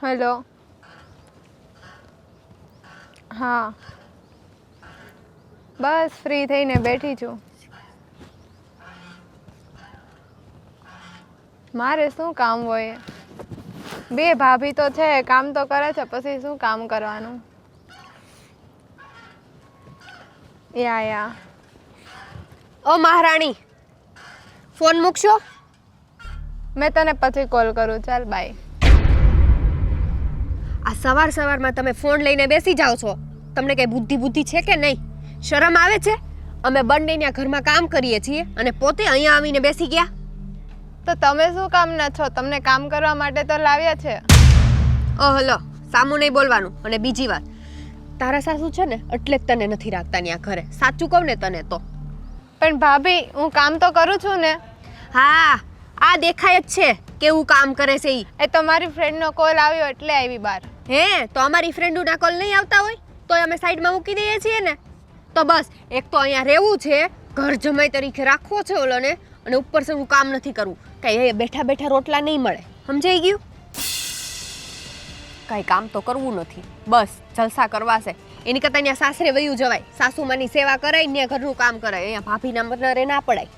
Hello. હા, બસ free થઈને બેઠી છું. મારે શું કામ હોય? બે ભાભી તો છે, કામ તો કરે છે, પછી શું કામ કરવાનું? યા ઓ મહારાણી, ફોન મૂકશો? મેં તને પછી કોલ કરું. ચાલ બાય. આ સવારમાં તમે ફોન લઈને બેસી જાઓ છો. તમને કઈ બુદ્ધિ છે કે નહીં? શરમ આવે છે? અમે બંને ત્યાં ઘરમાં કામ કરીએ છીએ અને પોતે અહીંયા આવીને બેસી ગયા. તો તમે શું કામના છો? તમને કામ કરવા માટે તો લાવ્યા છે. હલો, સામું નહીં બોલવાનું. અને બીજી વાત, તારા સાસુ છે ને એટલે જ તને નથી રાખતા ત્યાં ઘરે. સાચું કહું ને તને તો. પણ ભાભી, હું કામ તો કરું છું ને. હા, આ દેખાય જ છે કેવું કામ કરે છે ઈ. એ તો મારી ફ્રેન્ડનો કોલ આવ્યો એટલે આવી બહાર. હે, તો અમારી ફ્રેન્ડોના કોલ નહીં આવતા હોય તોય અમે સાઈડમાં મૂકી દઈએ છીએ ને. તો બસ, એક તો અહીંયા રહેવું છે, ઘર જમાઈ તરીકે રાખવો છે ઓલોને, અને ઉપર से કામ નથી કરવું. કઈ બેઠા બેઠા રોટલા નહીં મળે. સમજાઈ ગયું? કઈ કામ તો કરવું નથી, બસ જલસા કરવા છે. એની કરતાં અહીંયા સાસરે વયું જવાય, સાસુમાની સેવા કરાય ને ઘરનું કામ કરાય. અહીંયા ભાભીના મરનરે ના પડાય.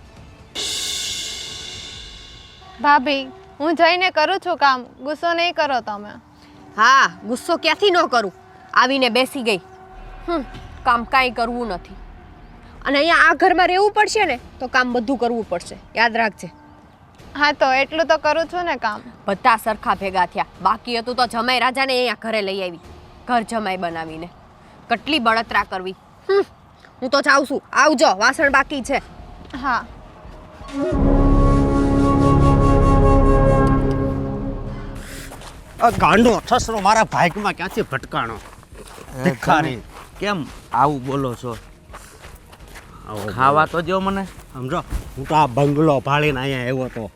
ભાભી, હું જઈને કરું છું કામ, ગુસ્સો નહીં કરો તમે. હા, ગુસ્સો ક્યાંથી ન કરું? આવીને બેસી ગઈ. કામ કાંઈ કરવું નથી. અને અહીંયા આ ઘરમાં રહેવું પડશે ને તો કામ બધું કરવું પડશે, યાદ રાખજે. હા, તો એટલું તો કરું છું ને કામ. બધા સરખા ભેગા થયા. બાકી હતું તો જમાઈ રાજાને અહીંયા ઘરે લઈ આવી, ઘર જમાઈ બનાવીને. કેટલી બળતરા કરવી. હું તો જાઉં છું, આવજો, વાસણ બાકી છે. હા. ગાંડો ઠસરો મારા ભાગમાં ક્યાંથી ભટકાણો? ભિખારી કેમ આવું બોલો છો? ખાવા તો જો મને. સમજો, હું તો આ બંગલો ભાળીને અહીંયા આવ્યો તો.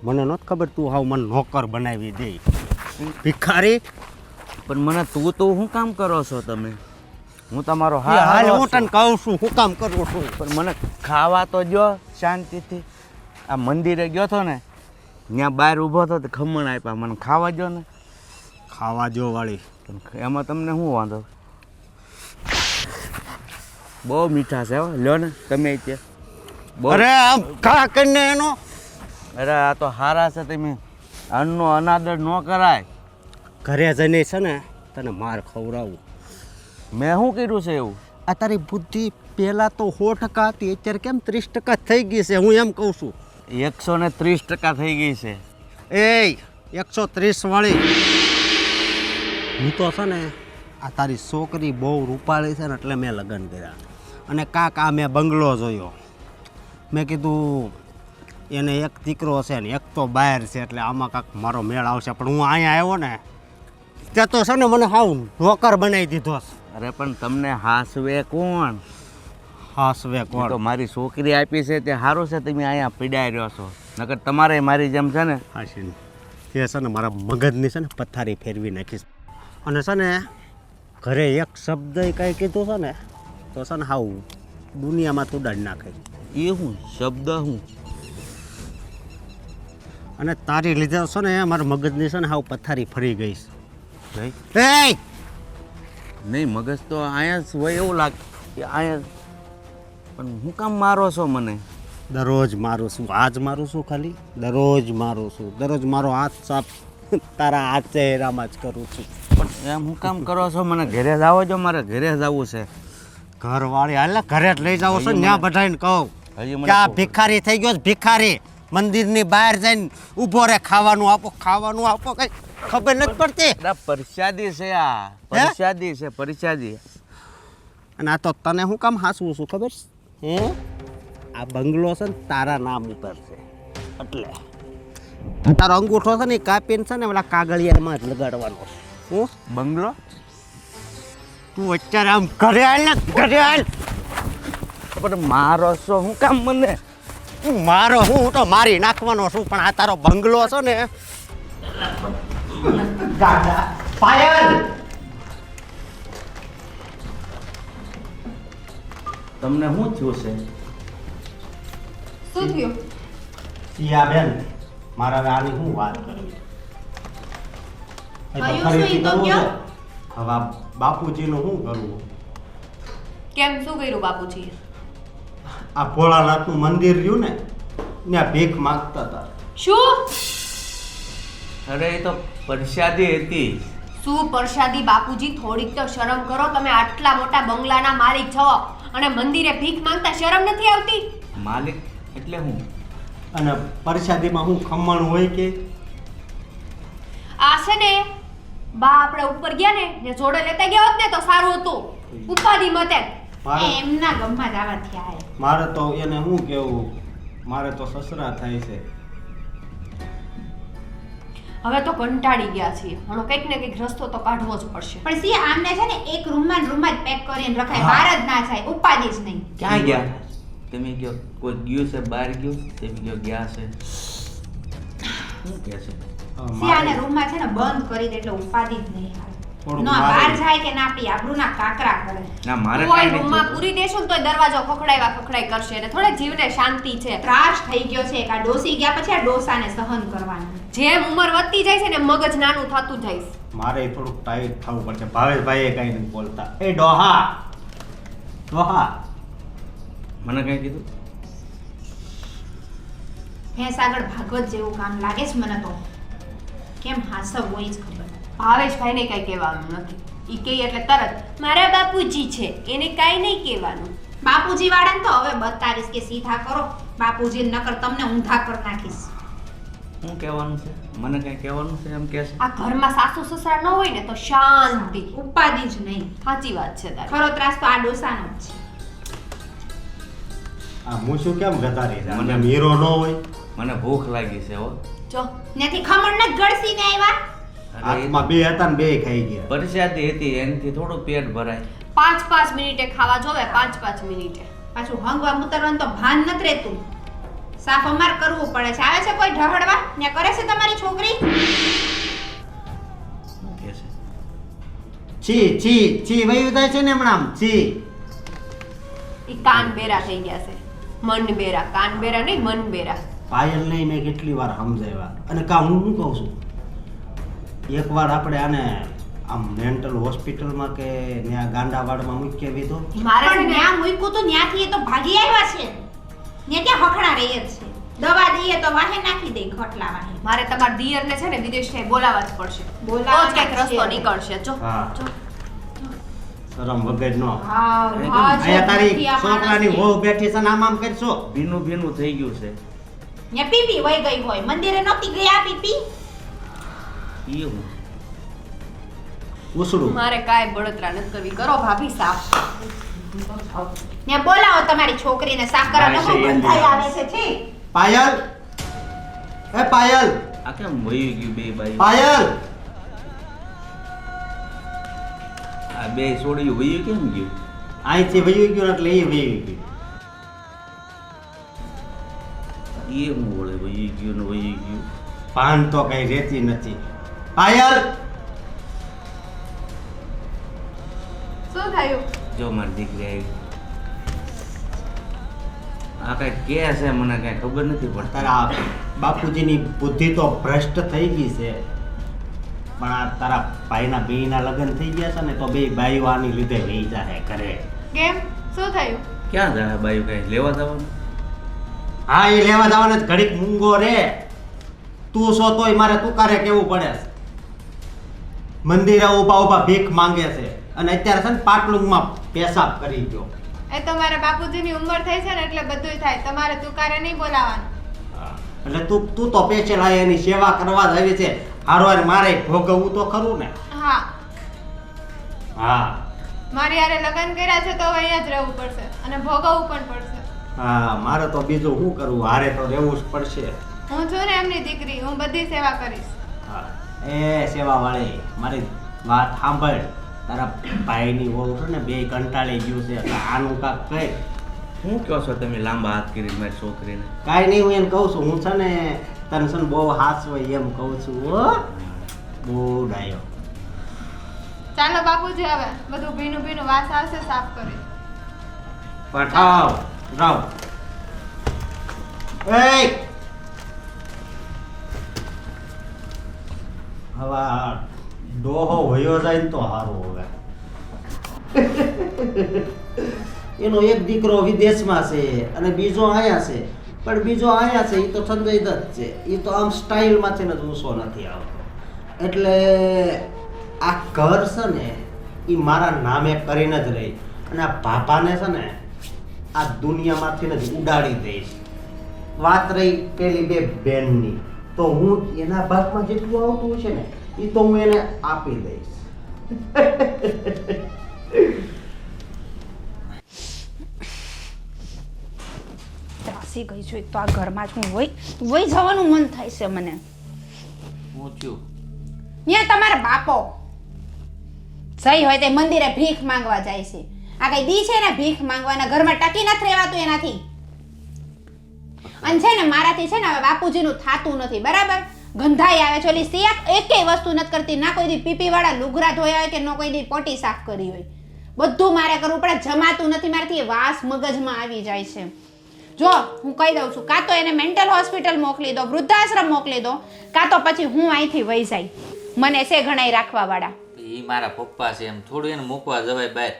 મને નહોતી ખબર તું હાવ મને નોકર બનાવી દે. ભિખારી, પણ મને તું શું કામ કરો છો તમે? હું તમારો હાલ હું તને કહું છું હું કામ કરું છું. પણ મને ખાવા તો જો શાંતિથી. આ મંદિરે ગયો તો ને, ત્યાં બહાર ઊભો હતો તો ખમણ આપ્યા મને. ખાવા જો ને. ખાવા જો વાળી. એમાં તમને શું વાંધો? બહુ મીઠા છે હો, લ્યો ને તમે તે. અરે આમ ખા કરીને એનો. અરે આ તો હારા છે, તમે અન્નનો અનાદર ન કરાય. ઘરે જઈને છે ને તને માર ખવડાવું. મેં શું કર્યું છે એવું? આ તારી બુદ્ધિ પહેલાં તો 100% હતી, અત્યારે કેમ 30% થઈ ગઈ છે? હું એમ કહું છું. 130% થઈ ગઈ છે. એ 130 વાળી. હું તો છે ને આ તારી છોકરી બહુ રૂપાળી છે ને એટલે મેં લગ્ન કર્યા. અને કાકા મેં બંગલો જોયો. મેં કીધું એને એક દીકરો છે ને એક તો બહાર છે, એટલે આમાં કાંક મારો મેળ આવશે. પણ હું અહીંયા આવ્યો ને ત્યાં તો છે ને મને હાવ નોકર બનાવી દીધો. અરે પણ તમને હાસવે કોણ? હાસવે કોણ? તો મારી છોકરી આપી છે તે સારું છે, તમે અહીંયા પીડાઈ રહ્યો છો. નકર તમારે મારી જેમ છે ને હાશીને તે છે ને મારા મગજની છે ને પથારી ફેરવી નાખીશ. અને છે ને ઘરે એક શબ્દ કાંઈ કીધું છે ને તો છે ને હાવ દુનિયામાં તુડાડી નાખે. એ હું શબ્દ હું? અને તારી લીધે છે ને મારા મગજની છે ને હાવ પથારી ફરી ગઈ છે. નહીં નહીં, મગજ તો અહીંયા જ હોય એવું લાગે કે અહીંયા. પણ હું કામ મારો છો મને? દરરોજ મારું છું, આજ મારું છું, ખાલી દરરોજ મારું છું. દરરોજ મારો હાથ સાફ તારા આ ચહેરામાં જ કરું છું. પણ એમ હું કામ કરો છો? મને ઘરે જ આવો જો, મારે ઘરે જ આવવું છે. ઘરવાળી હાલ ઘરે જ લઈ જાવ છો ને, ત્યાં બધાને કહું હજી કે આ ભિખારી થઈ ગયો છે. ભિખારી મંદિરની બહાર જઈને ઊભો રે, ખાવાનું આપો, ખાવાનું આપો, કઈ ખબર નથી પડતી. પરસાદી છે, આ પરસાદી છે, પરસાદી. અને આ તો તને હું કામ હાસવું છું ખબર છે? હે, આ બંગલો છે ને તારા નામ ઉપર છે, એટલે તારો અંગૂઠો છે ને કાપીને છે ને ઓલા કાગળિયામાં જ લગાડવાનો. હું બંગલો? તું અત્યારે આમ ઘરે હાલ ને, ઘરે હાલ. પણ મારો છો હું કામ મને? મારો હું તો મારી નાખવાનો છું, પણ આ તારો બંગલો છે ને પાયલ. તમને શું થયું છે? શું થયું? સિયા બેન, મારા આની શું વાત કરવી? એ તો કયું ફરીથી સુઈ તો કરવું કયો? છે. હવે આ બાપુજીનું શું કરવું? કેમ શું કર્યું બાપુજી? આ ભોળાનાથનું મંદિર રહ્યું ને ત્યાં ભીખ માંગતા હતા. શું અરે એ તો પ્રસાદી હતી. શું પ્રસાદી બાપુજી? થોડીક તો શરમ કરો. તમે આટલા મોટા બંગલાના માલિક છો અને મંદિરે ભીખ માંગતા શરમ નથી આવતી? માલિક એટલે હું? અને પ્રસાદીમાં શું ખમણ હોય કે? આ છે ને બા આપણે ઉપર ગયા ને જોડે લેતા ગયા હોત ને તો સારું હતું. ઉપાધિ મતે મારે એમના ગમમાં જ આવા થયા હે. મારે તો એને શું કેવું, મારે તો સસરા થાય છે. હવે તો કંટાળી ગયા છીએ. હણો કંઈક ને કંઈક રસ્તો તો કાઢવો જ પડશે. પણ સી આમને છે ને એક રૂમમાં જ પેક કરીને રખાય, હા. બહાર જ ના જાય, ઉપાધિ જ નહીં. ક્યાં ગયા? તમે કહો કોઈ ગયું છે બહાર ગયું? તમે કહો ગયા છે. શું કહે છે? સી આને રૂમમાં છે ને બંધ કરી દે એટલે ઉપાધિ જ નહીં આવે. થોડુંક ના મારે- બહાર જાય કે ના આપણી આબરૂના કાકરા કરે. ના મારે કોઈ કાંઈ રૂમમાં નથી પૂરી દેશું ને તોય દરવાજો ખખડાઈ કરશે અને થોડે જીવને શાંતિ છે. ત્રાસ થઈ ગયો છે કે આ ડોસી ગયા પછી આ ડોસાને સહન કરવાનું. જેમ ઉંમર વધતી જાય છે ને મગજ નાનું થતું જાય છે. મારે થોડુંક ટાઈટ થવું પડશે. ભાવેશભાઈએ કઈ નથી બોલતા. એ ડોહા ડોહા મને કઈ કીધું? ભેંસ આગળ ભાગવત જેવું કામ લાગે છે મને તો. કેમ હાસવ હોય જ ખબર. ભાવેશભાઈને કઈ કહેવાનું નથી. ઈ કહે એટલે તરત મારા બાપુજી છે એને કાઈ નહીં કહેવાનું. બાપુજી વાળાને તો હવે બતાવીશ કે સીધા કરો. બાપુજી નકર તમને ઊંધા કરી નાખીશ. શું કહેવાનું છે? મને કઈ કહેવાનું છે એમ કે છે? આ ઘરમાં સાસુ સસરા ન હોય ને તો શાંતિ. ઉપાધિ જ નહીં. સાચી વાત છે તારી. ખરો ત્રાસ તો આ ડોસાનો જ છે. આ હું શું કેમ ગધારી છે? મને- મને હીરો ન હોય. મને ભૂખ લાગી છે હો. જો ત્યાંથી ખમણ જ ગળસીને આવ્યા. અરે હાથમાં બે હતા ને બે ખાઈ ગયા. પ્રસાદી હતી એનાથી થોડું પેટ ભરાય. 5 મિનિટે ખાવા જોવે 5 મિનિટે. પાછું હંગવા મુતરવાનું તો ભાન નથી રહેતું. સાફ અમાર કરવું પડે છે. આવે છે કોઈ ઢહડવા? ને કરે છે તમારી છોકરી? શું કહે છે? છી છી છી વયું થાય છે ને હમણાં આમ. છી ઈ કાન બેરા થઈ ગયા છે. મન બેરા. કાન બેરા નહીં મન બેરા. પાયલ નહીં મેં કેટલી વાર સમજાવ્યા. અને કા હું શું કહું છું, એકવાર આપણે આને આમ મેન્ટલ હોસ્પિટલમાં કે ત્યાં ગાંડાવાડમાં મૂકી દીધો. મારે છે પણ ને ન્યા મૂક્યું તો ન્યાથી એ તો ભાગી આવ્યા છે. ને ત્યાં હખણા રહી જ છે. દવા દઈએ તો વાહે નાખી દે ખટલા વાહે. મારે તમારા દિયરને છે ને વિદેશથી બોલાવવા જ પડશે. બોલાવવાના તો જ કંઈક રસ્તો છે. નીકળશે. જો હા. જો. શરમ વગરનો. હાવ, અરે હા છે અહીંયા તારી ભૂતિયા છોકરાની માણસ છે. વહુ બેઠી છે ને આમ કરશો. ભીનું ભીનું થઈ ગયું છે. ન્યા પીપી વહી ગઈ હોય. મંદિરે નહોતી ગઈ આ પીપી. ઈ હું ઉસડું. મારે કાંઈ બળતરા નથી કરવી. કરો ભાભી સાફ. ને બોલાવો તમારી છોકરીને સાકરા નો ભાઈ છે બંધાઈ એની. આવે છે છી. પાયલ, એ પાયલ, આ કેમ વહી ગયું બે બાઈ? પાયલ. આ બે છોડ્યું વહી કેમ ગયું? અહીંથી વયું ગયું એટલે એ વયું ગયું. એ હું બોલે વહી ગયું ને વહી ગયું. ભાન તો કઈ રહેતી નથી. પાયલ, શું થયું? જો મારી દીકરી આવી. આ કઈ કે છે મને કઈ ખબર નથી પડતી. તારા બાપુજીની બુદ્ધિ તો ભ્રષ્ટ થઈ ગઈ છે. પણ આ તારા ભાઈના બેયના લગ્ન થઈ ગયા છે ને તો બે બાઈઓ આની લીધે વહી જાય ઘરે. કેમ? શું થયું? ક્યાં જાય બાયું કઈ લેવા જવાનું? હા, એ લેવા જવાને જ ઘડીક મૂંગો રે. તું સો તોય મારે તુકારે કેવું પડે છે. મંદિરે ઊભા ઊભા ભીખ માંગે છે અને અત્યારે છે ને પાટલુંગમાં પેશાબ કરી ગયો. એ તો મારા બાપુજીની ઉંમર થઈ છે ને એટલે બધુંય થાય. તમારે તુકારે નહીં બોલાવાનું. એટલે તું તો પેચેલા એની સેવા કરવા જ આવી છે. હારવાર મારે ભોગવવું તો ખરું ને. હા, હા મારી હારે લગ્ન કર્યા છે તો હવે અહીંયા જ રહેવું પડશે અને ભોગવવું પણ પડશે. હા, મારે તો બીજું શું કરવું, હારે તો રહેવું જ પડશે. હું છું ને એમની દીકરી, હું બધી સેવા કરીશ. હા, એ સેવા વાળી મારી વાત સાંભળ. તારા ભાઈની વહુ છે ને બે કંટાળી ગયું છે એટલે આનું કાક કઈ. શું કહો છો તમે લાંબા હાથ કરીને મારી છોકરીને? કાંઈ નહીં, હું એને કહું છું. હું છે ને તને છે ને બહુ હાચવાય એમ કહું છું. હો, બહુ ડાયો. ચાલો બાપુજી, હવે બધું ભીનું ભીનું વાસ આવશે સાફ કરી. પઠાવ રાવ. એ હવે જાય ને તો સારું હવે. એનો એક દીકરો વિદેશમાં છે અને બીજો અહીંયા છે, પણ બીજો અહીંયા છે એ તો સંજય દત્ત છે, એ તો આમ સ્ટાઇલમાંથી ને ઊંચો નથી આવતો. એટલે આ ઘર છે ને એ મારા નામે કરીને જ રહી, અને આ પાપાને છે ને આ દુનિયામાંથી જ ઉડાડી દઈશ. વાત રહી પેલી બે બેનની, તો હું એના ભાગમાં જેટલું આવતું છે ને એ તો હું એને આપી દઈશ. ત્રાસી ગઈ છું એક તો આ ઘરમાં જ હું વહી જવાનું મન થાય છે મને. હું થયું ત્યાં તમારા બાપો જઈ હોય તે મંદિરે ભીખ માંગવા જાય છે. આ કઈ દી છે ને ભીખ માંગવાના? ઘરમાં ટકી નથી રહેવાતું એનાથી. અને છે ને મારાથી છે ને હવે બાપુજીનું થાતું નથી, બરાબર? ગંધાઈ આવે છે. ઓલી સિયા એકેય વસ્તુ નથી કરતી, ના કોઈ દી પીપી વાળા લુગડા ધોયા હોય કે ન કોઈ દી પોટી સાફ કરી હોય. બધું મારે કરવું પડે, જમાતું નથી મારાથી. વાસ મગજમાં આવી જાય છે. જો હું કહી દઉં છું, કાં તો એને મેન્ટલ હોસ્પિટલ મોકલી દો, વૃદ્ધાશ્રમ મોકલી દો, કાં તો પછી હું અહીંથી વહી જાય. મને છે ઘણાય રાખવા વાળા. એ મારા પપ્પા છે, એમ થોડું એને મૂકવા જવાય બહાર.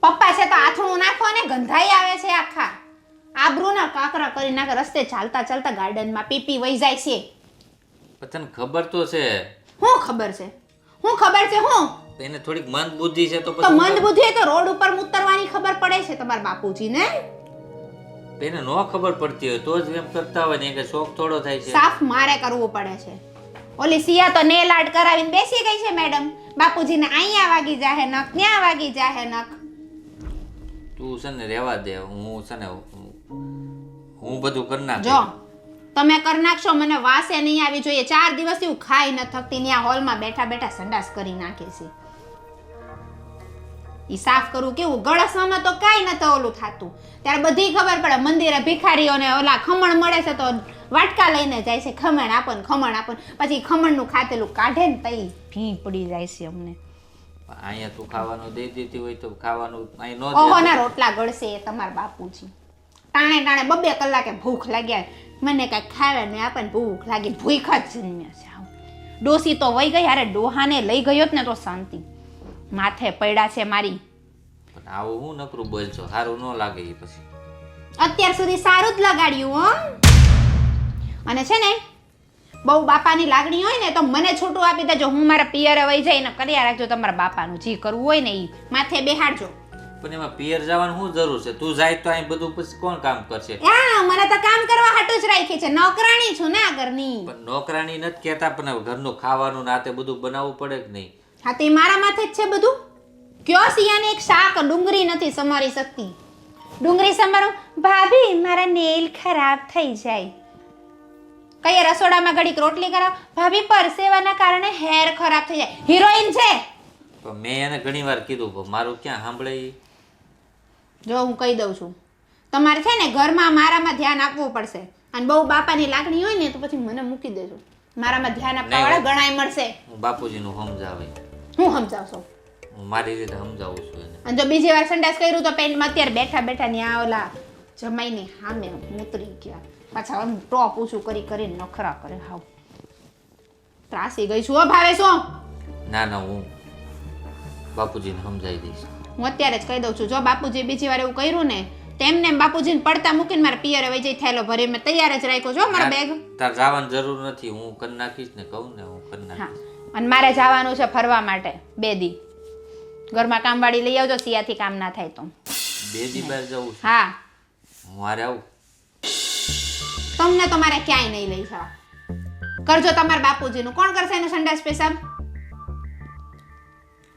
પપ્પા છે તો આથણું નાખો ને, ગંધાઈ આવે છે આખા. આબરૂના કાકરા કરી નાખે. રસ્તે ચાલતા ચાલતા ગાર્ડનમાં પીપી વહી જાય છે. પણ તને ખબર તો છે. હું ખબર છે? હું ખબર છે? હું એને થોડીક મંદ બુદ્ધિ છે તો તો પછી મંદ બુદ્ધિ હોય તો રોડ ઉપર ઉતરવાની ખબર પડે છે તમારા બાપુજીને. એને નો ખબર પડતી હોય તો જ એમ કરતા હોય ને, કે શોખ થોડો થાય છે. સાફ મારે કરવું પડે છે. ઓલી સિયા તો નેલ આર્ટ કરાવીને બેસી ગઈ છે મેડમ. બાપુજીને અહીંયા વાગી જાહે નખ, ત્યાં વાગી જાહે નખ. તું છે ને રહેવા દે, હું છે ને હું બધું કરી નાખું. જો તમે કરી નાખશો, મને વાસે નહીં આવી જોઈએ. 4 દિવસથી હું ખાઈ ન થકતી, ત્યાં હોલમાં બેઠા બેઠા સંડાસ કરી નાખે છે. ઈ સાફ કરવું કેવું, ગળસમાં તો કાંઈ નતો ઓલું થાતું. ત્યારે બધી ખબર પડે. મંદિરે ભિખારીઓને ઓલા ખમણ મળે છે તો વાટકા લઈને જાય છે, ખમણ આપો ને ખમણ આપો. પછી ખમણનું ખાતેલું કાઢે ને તઈ ભી પડી જાય છે અમને. અહીંયા તું ખાવાનું દઈ દીધી હોય તો ખાવાનું અહીં નો ઓહો દે. ના રોટલા ગળશે એ તમારા બાપુજી. ટાણે ટાણે 2 કલાકે ભૂખ લાગ્યા, મને કાંઈ ખાવા ને આપે ને ભૂખ લાગી, ભૂખ જ જન્મ્યા છે. ડોસી તો વહી ગઈ, અરે ડોહાને લઈ ગયો ને તો શાંતિ. માથે પડ્યા છે મારી. પણ આવું હું નકરું બોલશો, સારું ન લાગે એ પછી. અત્યાર સુધી સારું જ લગાડ્યું હો. અને છે ને બહુ બાપાની લાગણી હોય ને તો મને છૂટું આપી દેજો. હું મારા પિયરે વહી જઈને કર્યા રાખજો તમારા બાપાનું. જે કરવું હોય ને એ માથે બેહાડજો. પણ એમાં પિયર જવાની શું જરૂર છે? તું જાય તો અહીં બધું પછી કોણ કામ કરશે? હા, મને તો કામ કરવા હાટું જ રાખી છે. નોકરાણી છું ને આ ઘરની. પણ નોકરાણી નથી કહેતા, પણ હવે ઘરનું ખાવાનું નાતે બધું બનાવવું પડે કે નહીં? હા, તે મારા માથે જ છે બધું. કયો સિયાને એક શાક ડુંગળી નથી સમારી શકતી. ડુંગળી સમારો, ભાભી મારા નેલ ખરાબ થઈ જાય. કઈ રસોડામાં ઘડીક રોટલી કરાવ, ભાભી પરસેવાના કારણે હેર ખરાબ થઈ જાય. હિરોઈન છે. પણ મેં એને ઘણી વાર કીધું, પણ મારું ક્યાં સાંભળે ઈ? જો હું કહી દઉં છું, તમારે છે ને ઘરમાં મારામાં ધ્યાન આપવું પડશે. અને બહુ બાપાની લાગણી હોય ને તો પછી મને મૂકી દેજો. મારામાં ધ્યાન આપવા વાળા ઘણાય મળશે. હું બાપુજીનું સમજાવે, હું સમજાવશો? હું મારી રીતે સમજાવું છું એને. અને જો બીજી વાર સંડાસ કર્યું તો પેન્ટમાં અત્યારે બેઠા બેઠા ન્યા ઓલા જમાઈને સામે ઉતરી ગયા. પાછા આમ ટોપ ઊંચું કરી કરીને નખરા કરે. હાવ ત્રાસી ગઈ છું. ભાવે શું? ના ના, હું બાપુજીને સમજાવી દઈશ. હું અત્યારે જ કહી દઉં છું, જો બાપુજી બીજી વાર એવું કર્યું ને તેમને બાપુજીને પડતા મૂકીને મારા પિયરે વહી જઈ થયેલો ભરી મેં તૈયાર જ રાખ્યો છો મારો બેગ. તાર જવાની જરૂર નથી, હું કરી નાખીશ ને. કહું ને હું કરી હા, નાખીશ. અને મારે જવાનું છે ફરવા માટે 2 દી. ઘરમાં કામવાળી લઈ આવજો, સિયાથી કામ ના થાય તો. 2 દી બહાર જવું છે. હા, હું હારે આવું. તમને તો મારે ક્યાંય નહીં લઈ જવા. કરજો તમારા બાપુજીનું. કોણ કરશે એનું સંડાસ પેશાબ?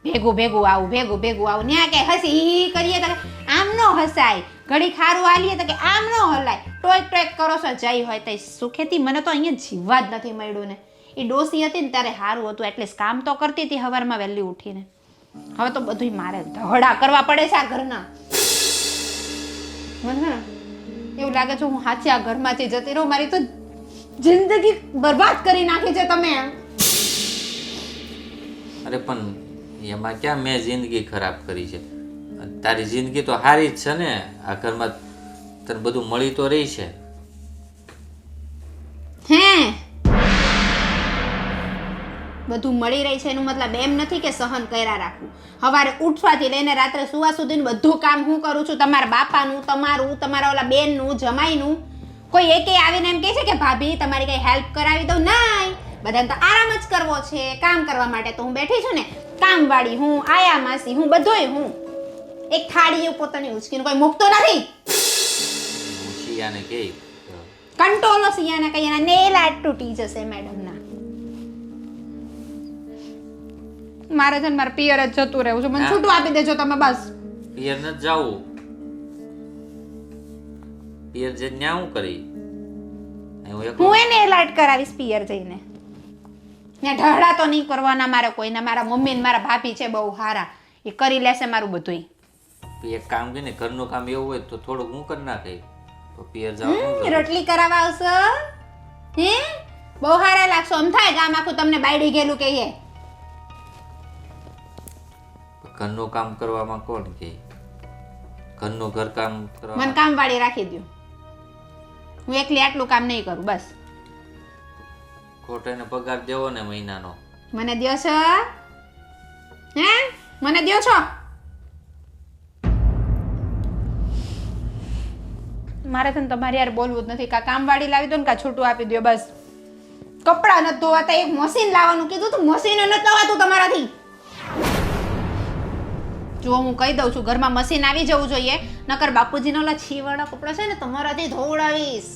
ભેગું ભેગું આવું, ભેગું ભેગું આવું. ન્યા કે હસી હી કરીએ તો આમ નો હસાય, ઘડી ખારું હાલીએ તો કે આમ નો હલાય. ટોક ટોક કરો છો જઈ હોય તો સુખેથી. મને તો અહીંયા જીવવા જ નથી મળ્યું ને. એ ડોસી હતી ને ત્યારે સારું હતું, એટલીસ્ટ કામ તો કરતી હતી સવારમાં વહેલી ઉઠીને. હવે તો બધું મારે ધડા કરવા પડે છે આ ઘરના. મને એવું લાગે છે હું સાચી આ ઘરમાંથી જતી રહું. મારી તો જિંદગી બરબાદ કરી નાખી છે તમે. અરે પણ એમાં ક્યાં મેં જિંદગી ખરાબ કરી છે? તારી જિંદગી તો સારી જ છે ને. આ ઘરમાં તને બધું મળી તો રહી છે. હે બધું મળી રહી છે એનું મતલબ એમ નથી કે સહન કર્યા રાખવું. સવારે ઉઠવાથી લઈને રાત્રે સુવા સુધીનું બધું કામ હું કરું છું, તમારા બાપાનું, તમારું, તમારા ઓલા બેનનું, જમાઈનું. કોઈ એકે આવીને એમ કહે છે કે ભાભી તમારી કઈ હેલ્પ કરાવી દઉં? નહીં, બધાને તો આરામ જ કરવો છે. કામ કરવા માટે તો હું બેઠી છું ને, કામવાળી હું, આયા માસી હું, બધોય હું. એક થાળી પોતાની ઉચકીને કોઈ મૂકતો નથી. હું શિયાને કહે કંટોલો સિયાના કઈ એના નેલ આર્ટ તૂટી જશે મેડમના. મારે છે ને મારા પિયર જ જતું રહેવું છે. મને છૂટું આપી દેજો તમે બસ. પિયર નથી જાવું. પિયર જે ન્યા હું કરી હું એને નેલ આર્ટ કરાવીશ પિયર જઈને. ને ઢળા તો નહીં કરવાના મારે કોઈને. મારા મમ્મી ને મારા ભાભી છે બહુ સારા, એ કરી લેશે મારું બધુંય. એક કામ કરીને ઘરનું કામ એવું હોય તો થોડુંક હું કરી નાખે તો પિયર જાવ. રોટલી કરાવવા આવશો? હે બહુ સારા લાગશો. આમ થાય ગામ આખું તમને બાયડી ગયેલું કહીએ. ઘરનું કામ કરવામાં કોણ કે? ઘરનું ઘર કામ કરવા મને કામ વાળી રાખી દો. હું એકલી આટલું કામ નહીં કરું બસ. ખોટાને પગાર દેવો ને મહિનાનો. મને દ્યો છો? હે મને દ્યો છો? મારે છે ને તમારી યાર બોલવું જ નથી. કા કામવાળી લાવી દો ને કા છૂટું આપી દો બસ. કપડાં નથી ધોવાતા, એક મશીન લાવવાનું કીધું તું, મશીન નથી ધોવાતું તમારાથી. જો હું કહી દઉં છું ઘરમાં મશીન આવી જવું જોઈએ, નકર બાપુજીનો ઓલા છીવાળા કપડા છે ને તમારાથી ધોવડાવીશ.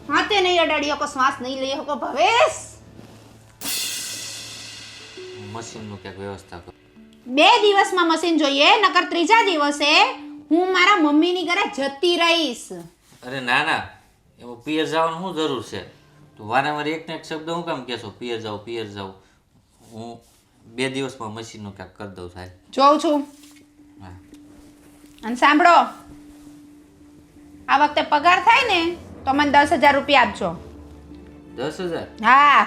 હાથે નહીં અડાડી શકો, શ્વાસ નહીં લઈ શકો. ભવેશ મશીનનું ક્યાંક વ્યવસ્થા કરો. 2 દિવસમાં મશીન જોઈએ, નકર 3જા દિવસે હું મારા મમ્મીની ઘરે જતી રહીશ. અરે ના ના, એમાં પિયર જવાનું શું જરૂર છે? તું વારંવાર એક ને એક શબ્દ હું કામ કહેશો પિયર જાઉં પિયર જાઉં? હું 2 દિવસમાં મશીનનું ક્યાંક કરી દઉં સાહેબ. જોઉં છું. હા. અને સાંભળો, આ વખતે પગાર થાય ને તો મને 10,000 રૂપિયા આપજો. 10,000? હા.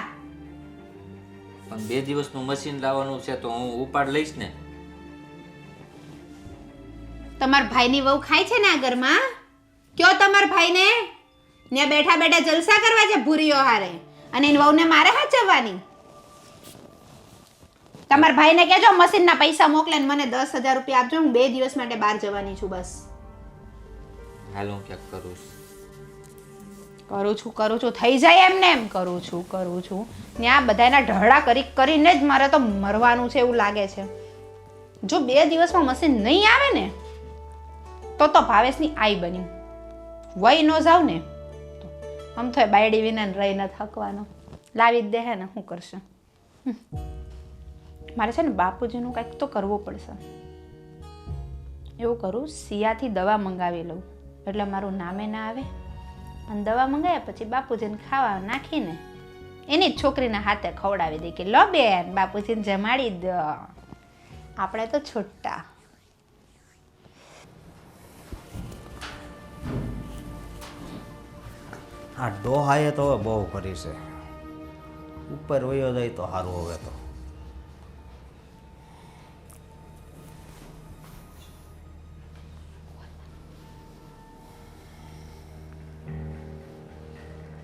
પણ 2 દિવસનું મશીન લાવવાનું છે તો હું ઉપાડ લઈશ ને. તમારા ભાઈની વહુ ખાય છે ને આ ઘરમાં? કયો તમારા ભાઈને ને બેઠા બેઠા જલસા કરવા છે ભૂરીઓ હારે, અને એની વહુને મારે હાચવવાની. તમારા ભાઈને કહેજો મશીનના પૈસા મોકલે ને મને 10,000 રૂપિયા આપજો. હું 2 દિવસ માટે બહાર જવાની છું બસ. હાલ હું ક્યાંક કરું છું થઈ જાય એમને એમ કરું છું ને આ બધાના ઢળા કરીને જ મારે તો મરવાનું છે એવું લાગે છે. જો 2 દિવસમાં મશીન નહીં આવે ને તો ભાવેશની આઈ બની વહી ન જાવ ને તો આમ તો બાયડી વિના રહી ન થકવાનો. લાવી જ દે હે ને શું કરશે. મારે છે ને બાપુજીનું કંઈક તો કરવું પડશે. એવું કરું, સિયાથી દવા મંગાવી લઉં એટલે મારું નામે ના આવે. અને દવા મંગાવ્યા પછી બાપુજીને ખાવા નાખીને એની જ છોકરીના હાથે ખવડાવી દે કે લો બેન બાપુજીને જમાડી દો, આપણે તો છૂટા. આ ડોહાએ તો હવે બહુ કરી છે. ઉપર વયો જાય તો સારું. હવે તો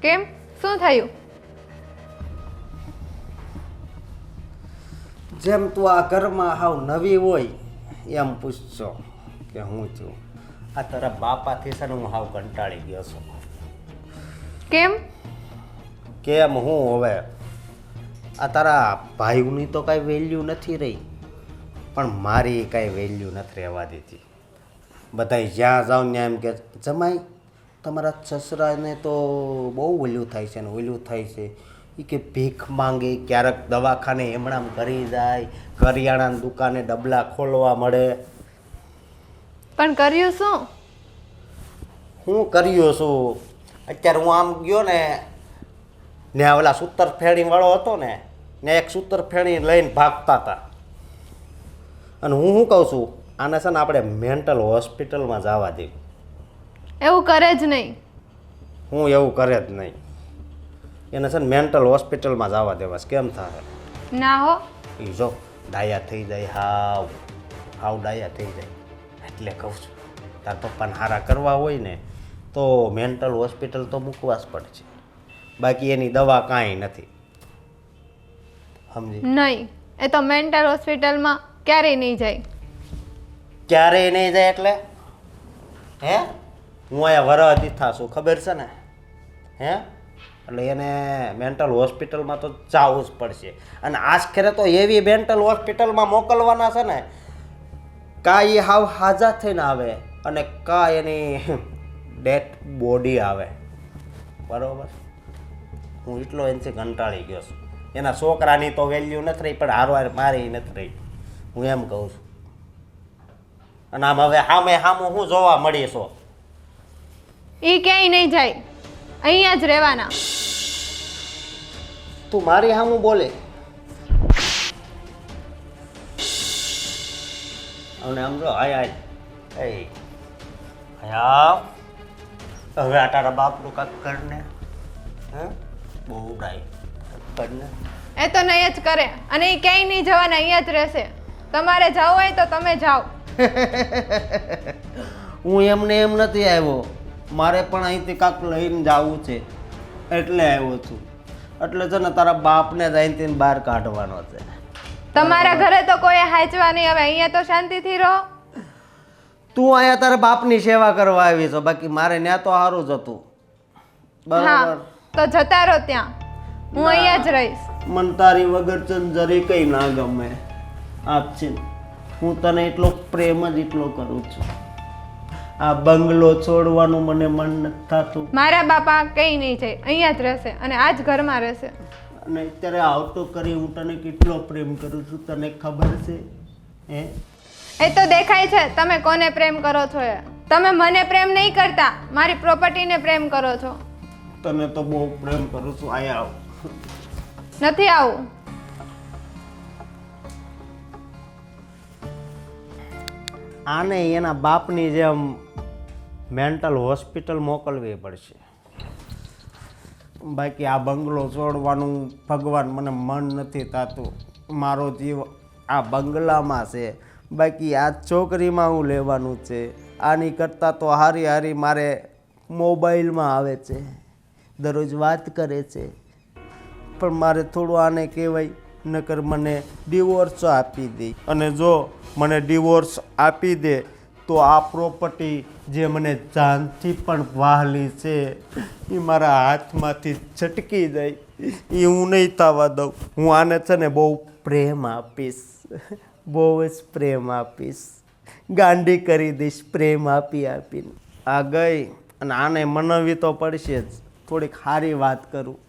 કેમ? શું થયું? જેમ તું આ ઘરમાં હાવ નવી હોય એમ પૂછશો કે હું છું. આ તારા બાપાથી છે ને હું હાવ કંટાળી ગયો છું. કેમ? કેમ હું હવે આ તારા ભાઈની તો કાંઈ વેલ્યુ નથી રહી, પણ મારી કાંઈ વેલ્યુ નથી રહેવા દીધી. બધાય જ્યાં જાઓ ત્યાં એમ કે જમાઈ તમારા સસરાને તો બહુ ઓલું થાય છે ને ઓલું થાય છે. એ કે ભીખ માંગે, ક્યારેક દવાખાને એમણામ કરી જાય, કરિયાણાની દુકાને ડબલા ખોલવા મળે. પણ કર્યું શું? હું કર્યો છું? અત્યારે હું આમ ગયો ને ઓલા સૂતર ફેણી વાળો હતો ને એક સૂતર ફેણી લઈને ભાગતા હતા. અને હું શું કહું છું, આને છે ને આપણે મેન્ટલ હોસ્પિટલમાં જવા દે. એવું કરે જ નહીં. હું એવું કરે જ નહીં. એને છે ને મેન્ટલ હોસ્પિટલમાં જવા દેવાસ. કેમ થાય? ના હો. એ જો ડાયા થઈ જાય, હાવ ડાયા થઈ જાય. એટલે કહું છું તાર પપ્પાને હારા કરવા હોય ને તો મેન્ટલ હોસ્પિટલ તો મૂકવા જ પડશે. બાકી એની દવા કાંઈ નથી. સમજી? નહીં, એ તો મેન્ટલ હોસ્પિટલમાં ક્યારેય નહીં જાય. ક્યારેય નહીં જાય એટલે હે? હું અહીંયા વરહથી થાશું, ખબર છે ને? હે? એટલે એને મેન્ટલ હોસ્પિટલમાં તો જવું જ પડશે. અને આખરે તો એવી મેન્ટલ હોસ્પિટલમાં મોકલવાના છે ને, કા એ હાવ હાજા થઈને આવે અને કા એની ડેડ બોડી આવે. બરોબર? હું એટલો એનાથી કંટાળી ગયો છું. એના છોકરાની તો વેલ્યુ નથી રહી, પણ હારવાર મારી નથી રહી. હું એમ કહું છું. અને આમ હવે સામું હું જોવા મળીશો? એ ક્યાંય નહીં જાય, અહીંયા જ રહેવાના. તું મારી સામું બોલે અને આમ જો હાય હવે આ તારા બાપનું કાંક કરને. હે? બહુ ઉડાય કરને. એ તો નહીં જ કરે, અને એ ક્યાંય નહીં જવાના, અહીંયા જ રહેશે. તમારે જવું હોય તો તમે જાઓ. હું એમને એમ નથી આવ્યો, મારે પણ અહીંથી કાંક લઈને જવું છે એટલે આવ્યો છું. એટલે છે ને તારા બાપને જ અહીંથી બહાર કાઢવાનો છે. તમારા ઘરે તો કોઈ હાચવા નહીં, હવે અહીંયા તો શાંતિથી રહો. તું અહીંયા તારા બાપની સેવા કરવા આવી છો, બાકી મારે ત્યાં તો સારું જ હતું. હા, બરાબર? તો જતા રહો ત્યાં, હું અહીંયા જ રહીશ. મને તારી વગર છે ને જરી કઈ ના ગમે. આપ છે હું તને એટલો પ્રેમ જ એટલો કરું છું. આ બંગલો છોડવાનું મને મન નથી થતું. મારા બાપા કઈ નહીં જાય, અહીંયા જ રહેશે અને આ જ ઘરમાં રહેશે. અને અત્યારે આવતો કરી હું તને કેટલો પ્રેમ કરું છું તને ખબર છે? હે? એ તો દેખાય છે તમે કોને પ્રેમ કરો છો. એ તમે મને પ્રેમ નહીં કરતા, મારી પ્રોપર્ટીને પ્રેમ કરો છો. તને તો બહુ પ્રેમ કરું છું. આયા આવ. નથી આવું. આને એના બાપની જેમ મેન્ટલ હોસ્પિટલ મોકલવી પડશે. બાકી આ બંગલો છોડવાનું ભગવાન મને મન નથી થતું. મારો જીવ આ બંગલામાં છે, બાકી આ છોકરીમાં હું લેવાનું છે. આની કરતાં તો હારી મારે મોબાઈલમાં આવે છે, દરરોજ વાત કરે છે. પણ મારે થોડું આને કહેવાય, નકર મને ડિવોર્સ આપી દે. અને જો મને ડિવોર્સ આપી દે તો આ પ્રોપર્ટી જે મને જાનથી પણ વહાલી છે એ મારા હાથમાંથી છટકી જાય. એ હું નહીં થવા દઉં. હું આને છે ને બહુ પ્રેમ આપીશ, બહુ જ પ્રેમ આપીશ. ગાંડી કરી દઈશ પ્રેમ આપીને. આ ગઈ અને આને મનાવવી તો પડશે જ. થોડીક સારી વાત કરું.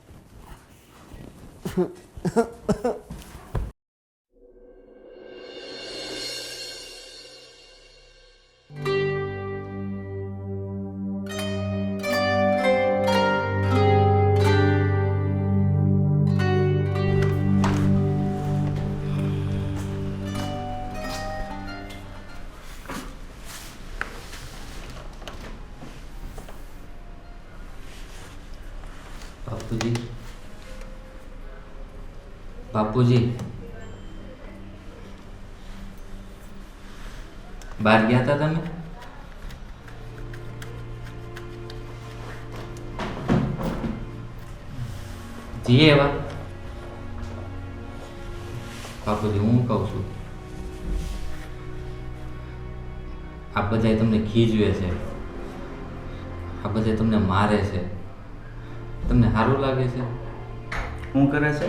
બાપુજી, બાપુજી, બહાર ગયા હતા તમે? જી એવા બાપુજી, હું કહું છું, આ બધાય તમને ખીજવે છે, આ બધાય તમને મારે છે, તમને સારું લાગે છે? શું કરે છે?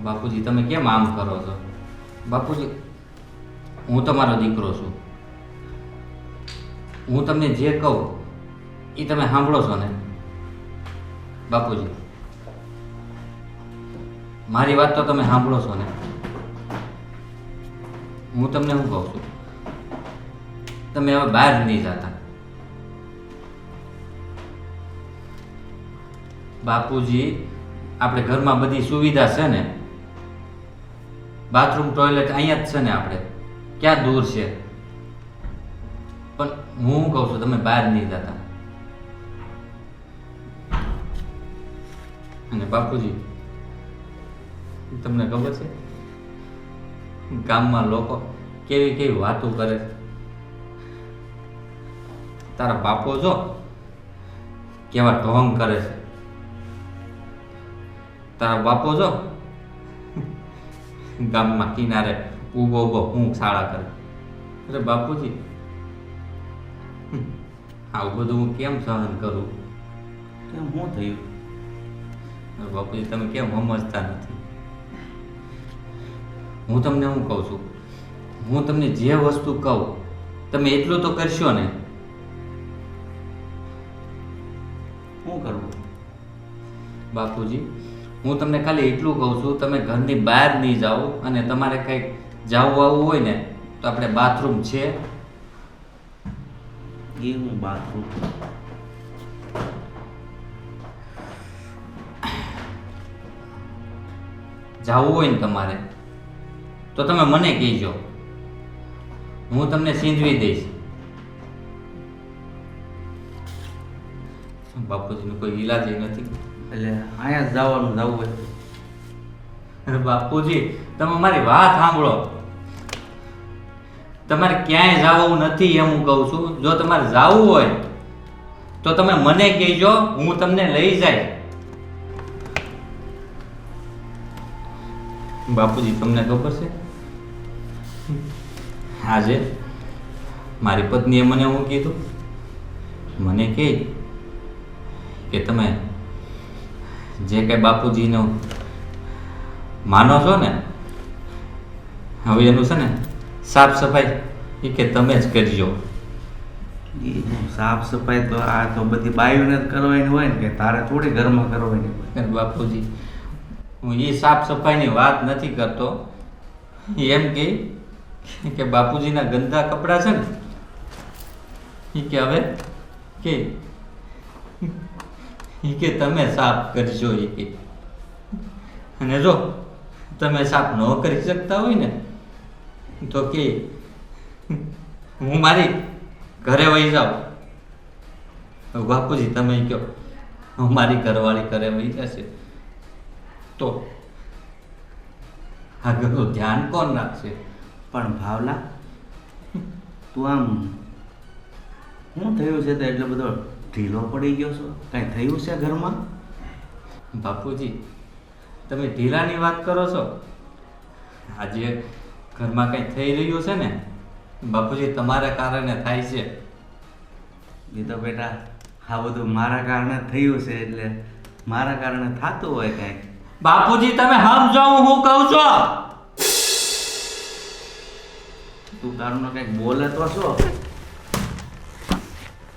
બાપુજી, તમે કેમ આમ કરો છો? બાપુજી, હું તમારો દીકરો છું. હું તમને જે કહું એ તમે સાંભળો છો ને? બાપુજી, મારી વાત તો તમે સાંભળો છો ને? હું તમને શું કહું છું, તમે હવે બહાર નહીં જતા. બાપુજી, આપણે ઘરમાં બધી સુવિધા છે ને, બાથરૂમ ટોયલેટ અહીંયા જ છે ને, આપણે ક્યાં દૂર છે. પણ હું શું કહું છું, તમે બહાર નહીં જતા. અને બાપુજી, તમને ખબર છે ગામમાં લોકો કેવી કેવી વાતો કરે છે? તારા બાપો જો કેવા ઢોંગ કરે છે. તારા બાપો જો ગામમાં કિનારે ઊભો ઊભો હું શાળા કરે. અરે બાપુજી, આવું બધું હું કેમ સહન કરું? કેમ શું થયું? અરે બાપુજી, તમે કેમ સમજતા નથી? હું તમને શું કહું છું, હું તમને જે વસ્તુ કહું તમે એટલું તો કરશો ને. શું કરવું? બાપુજી, હું તમને ખાલી એટલું કહું છું, તમે ઘરની બહાર નહીં જાઓ, અને તમારે કંઈક જાવું આવવું હોય ને તો આપણે બાથરૂમ છે. એ હું બાથરૂમ જાવું હોય ને તમારે તો તમે મને કહેજો, હું તમને સીંધવી દઈશ. બાપુજીનું કોઈ ઈલાજ ય નથી. એટલે અહીંયા જ જવાનું જવું હોય. અરે બાપુજી, તમે મારી વાત સાંભળો. તમારે ક્યાંય જવું નથી એમ હું કહું છું. જો તમારે જવું હોય તો તમે મને કહેજો, હું તમને લઈ જાય. બાપુજી, તમને ખબર છે આજે મારી પત્નીએ મને શું કીધું? મને કહે કે તમે જે કંઈ બાપુજીનો માનો છો ને, હવે એનું છે ને સાફ સફાઈ એ કે તમે જ કરજો. એ સાફ સફાઈ તો આ તો બધી બાયુને જ કરવાની હોય ને, કે તારે થોડી ઘરમાં કરવાની હોય. અરે બાપુજી, હું એ સાફ સફાઈની વાત નથી કરતો. એમ કે બાપુજીના ગંદા કપડાં છે ને એ કે હવે કે તમે સાફ કરજો. એ કે અને જો તમે સાફ ન કરી શકતા હોય ને તો કે હું મારી ઘરે વહી જાઉં. બાપુજી, તમે કહો હું મારી ઘરવાળી ઘરે વહી જશે તો આ ઘરનું ધ્યાન કોણ રાખશે? પણ ભાવલા, તું આમ શું થયું છે તો એટલો બધો ઢીલો પડી ગયો છો? કાંઈ થયું છે ઘરમાં? બાપુજી, તમે ઢીલાની વાત કરો છો. આજે ઘરમાં કંઈ થઈ રહ્યું છે ને બાપુજી, તમારા કારણે થાય છે. એ તો બેટા આ બધું મારા કારણે થયું છે, એટલે મારા કારણે થતું હોય કાંઈક. બાપુજી, તમે સમજો હું કહું છું. તું તારું કંઈક બોલે તો છો?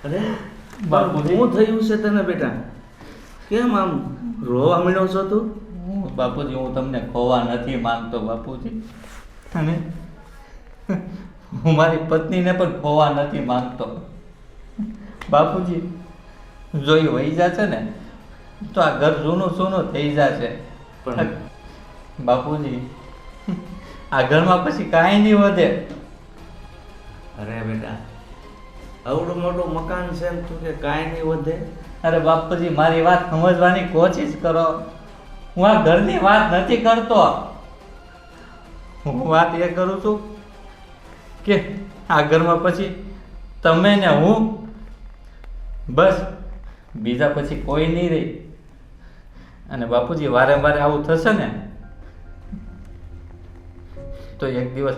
અરે બાપુજી. શું થયું છે તને બેટા? કેમ આમ રોવા માંડ્યો છો તું? બાપુજી, હું તમને ખોવા નથી માંગતો બાપુજી, અને હું મારી પત્નીને પણ ખોવા નથી માંગતો. બાપુજી, જો એ વહી જશે ને તો આ ઘર જૂનું સૂનું થઈ જશે. પણ બાપુજી, આ ઘરમાં પછી કાંઈ નહીં વધે. અરે બેટા, આવડું મોટું મકાન છે ને તું કે કાંઈ નહીં વધે? અરે બાપુજી, મારી વાત સમજવાની કોશિશ કરો. હું આ ઘરની વાત નથી કરતો. હું વાત એ કરું છું કે આ ઘરમાં પછી તમે ને હું, બસ બીજા પછી કોઈ નહીં રહી. અને બાપુજી, વારે વારે આવું થશે ને તો એક દિવસ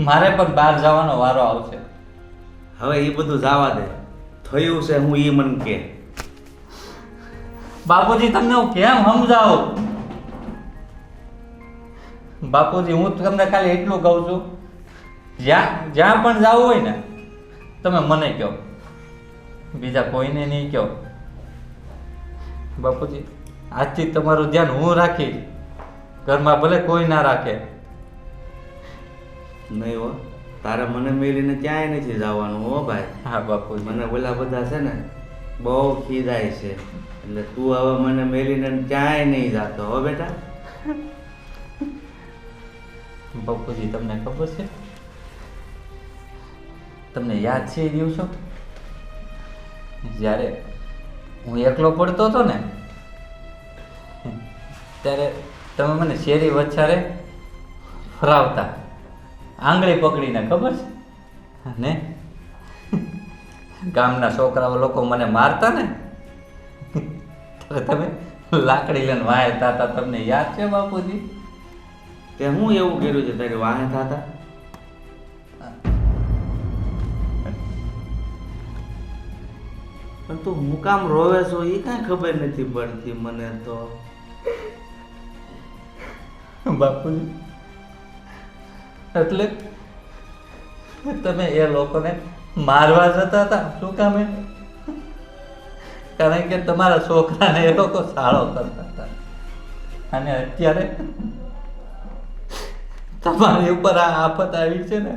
મારે પણ બહાર જવાનો વારો આવશે. હવે એ બધું જવા દે. થયું છે હું એ મને કે. બાપુજી, તમને હું કેમ સમજાવું? બાપુજી, હું તમને ખાલી એટલું કહું છું, જ્યાં પણ જવું હોય ને તમે મને કહો, બીજા કોઈને નહીં કહો. બાપુજી, આજથી તમારું ધ્યાન હું રાખીશ, ઘરમાં ભલે કોઈ ના રાખે. નહીં હો, તારે મને મેલીને ક્યાંય નથી જવાનું હો ભાઈ. હા બાપુજી. મને ઓલા બધા છે ને બહુ ખીજાય છે, એટલે તું હવે મને મેલીને ક્યાંય નહીં જાતો હો બેટા. બાપુજી, તમને ખબર છે, તમને યાદ છે એ દિવસો જ્યારે હું એકલો પડતો હતો ને ત્યારે તમે મને શેરી વચ્ચારે ફરાવતા આંગળી પકડીને, ખબર છે? અને ગામના છોકરાઓ લોકો મને મારતા ને ત્યારે તમે લાકડી લઈને વાયતા હતા તમને યાદ છે બાપુજી? તે હું એવું કર્યું છે તારી વાહે થતા? પણ તું હું કામ રોવે છો એ કાંઈ ખબર નથી પડતી મને તો. બાપુજી એટલે તમે એ લોકોને મારવા જતા હતા શું કામે? કારણ કે તમારા છોકરાને એ લોકો સાળો કરતા હતા અને અત્યારે તમારી ઉપર આ આફત આવી છે ને,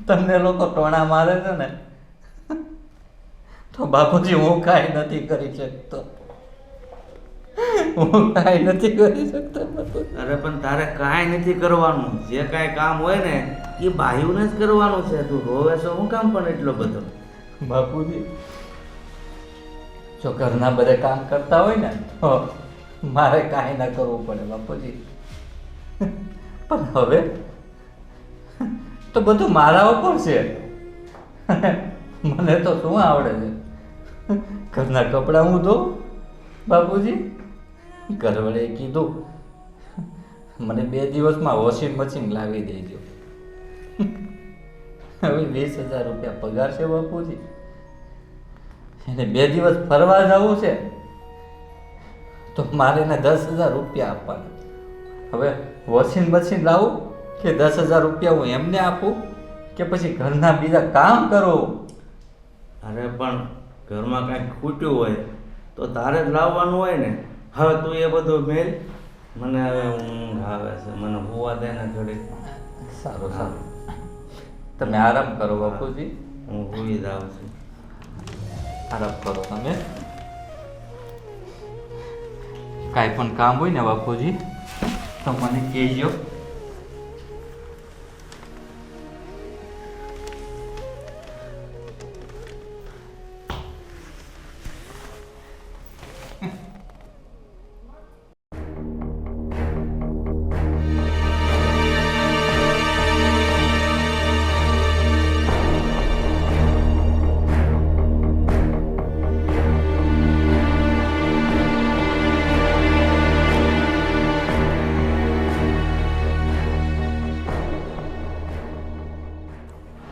તમને લોકો ટોણા મારે છે ને, તો બાપુજી હું કાંઈ નથી કરી શકતો. હું કાંઈ નથી કરી શકતો બાપુજી. અરે પણ તારે કાંઈ નથી કરવાનું. જે કાંઈ કામ હોય ને એ ભાઈઓને જ કરવાનું છે. તું રોવે છો હું કામ પણ એટલો બધો? બાપુજી જો ઘરના બધે કામ કરતા હોય ને તો મારે કાંઈ ના કરવું પડે બાપુજી. પણ હવે તો બધું મારા ઉપર છે. મને તો શું આવડે છે? ઘરના કપડાં હું ધોઉં બાપુજી. ઘરવાળાએ કીધું મને 2 દિવસમાં વોશિંગ મશીન લાવી દેજો. હવે 20,000 રૂપિયા પગાર છે બાપુજી. એને 2 દિવસ ફરવા જવું છે તો મારે એને 10,000 રૂપિયા આપવાના. હવે વોશિંગ મશીન લાવું કે 10,000 રૂપિયા હું એમને આપું કે પછી ઘરના બીજા કામ કરું? અરે પણ ઘરમાં કાંઈક ખૂટ્યું હોય તો તારે જ લાવવાનું હોય ને. હવે તું એ બધું મેલ. મને હવે ઊંઘ આવે છે. મને હોવા દે ને ઘડી. સારું સારું, તમે આરામ કરો બાપુજી. હું હોઈ જાઉં છું. આરામ કરો તમે. કાંઈ પણ કામ હોય ને બાપુજી તો મને કહેજો.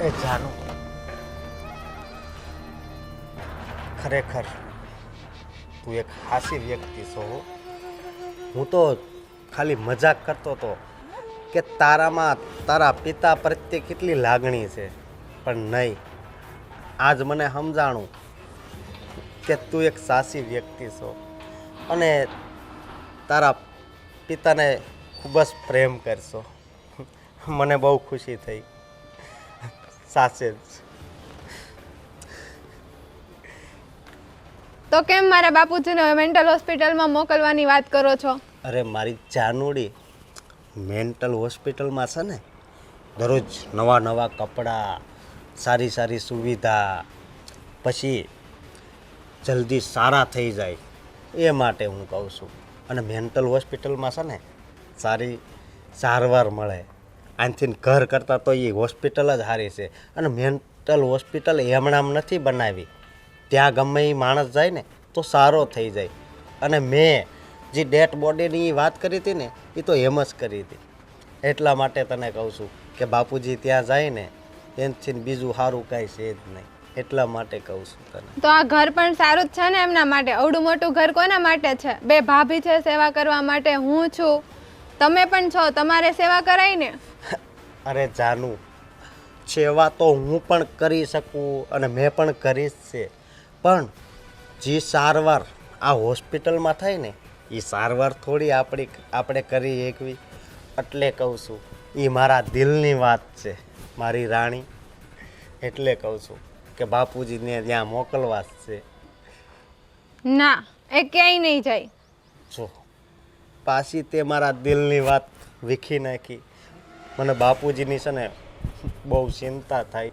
એ જાનું ખરેખર તું એક હાસી વ્યક્તિ છો. હું તો ખાલી મજાક કરતો હતો કે તારામાં તારા પિતા પ્રત્યે કેટલી લાગણી છે, પણ નહીં, આજ મને સમજાણું કે તું એક સાચી વ્યક્તિ છો અને તારા પિતાને ખૂબ જ પ્રેમ કરશો. મને બહુ ખુશી થઈ સાચે જ. તો કેમ મારા બાપુજીને મેન્ટલ હોસ્પિટલમાં મોકલવાની વાત કરો છો? અરે મારી જાનુડી, મેન્ટલ હોસ્પિટલમાં છે ને દરરોજ નવા નવા કપડાં, સારી સારી સુવિધા, પછી જલ્દી સારા થઈ જાય એ માટે હું કહું છું. અને મેન્ટલ હોસ્પિટલમાં છે ને સારી સારવાર મળે. આનાથી ઘર કરતાં તો એ હોસ્પિટલ જ સારી છે. અને મેન્ટલ હોસ્પિટલ એમણામ નથી બનાવી. ત્યાં ગમે એ માણસ જાય ને તો સારો થઈ જાય. અને મેં જે ડેડ બોડીની વાત કરી હતી ને એ તો એમ જ કરી હતી. એટલા માટે તને કહું છું કે બાપુજી ત્યાં જાય ને એનાથી બીજું સારું કાંઈ છે જ નહીં. એટલા માટે કહું છું તને. તો આ ઘર પણ સારું જ છે ને એમના માટે. અવડું મોટું ઘર કોના માટે છે? 2 ભાભી છે સેવા કરવા માટે, હું છું, તમે પણ છો, તમારે સેવા કરાય ને. અરે જાનુ, સેવા તો હું પણ કરી શકું અને મેં પણ કરી જ છે, પણ જે સારવાર આ હોસ્પિટલમાં થાય ને એ સારવાર થોડી આપણે કરી એકવી. એટલે કહું છું, એ મારા દિલની વાત છે મારી રાણી. એટલે કહું છું કે બાપુજીને ત્યાં મોકલવા જ છે. ના, એ ક્યાંય નહીં જાય. જો પાછી તે મારા દિલની વાત વીખી નાખી. મને બાપુજીની છે ને બહુ ચિંતા થાય.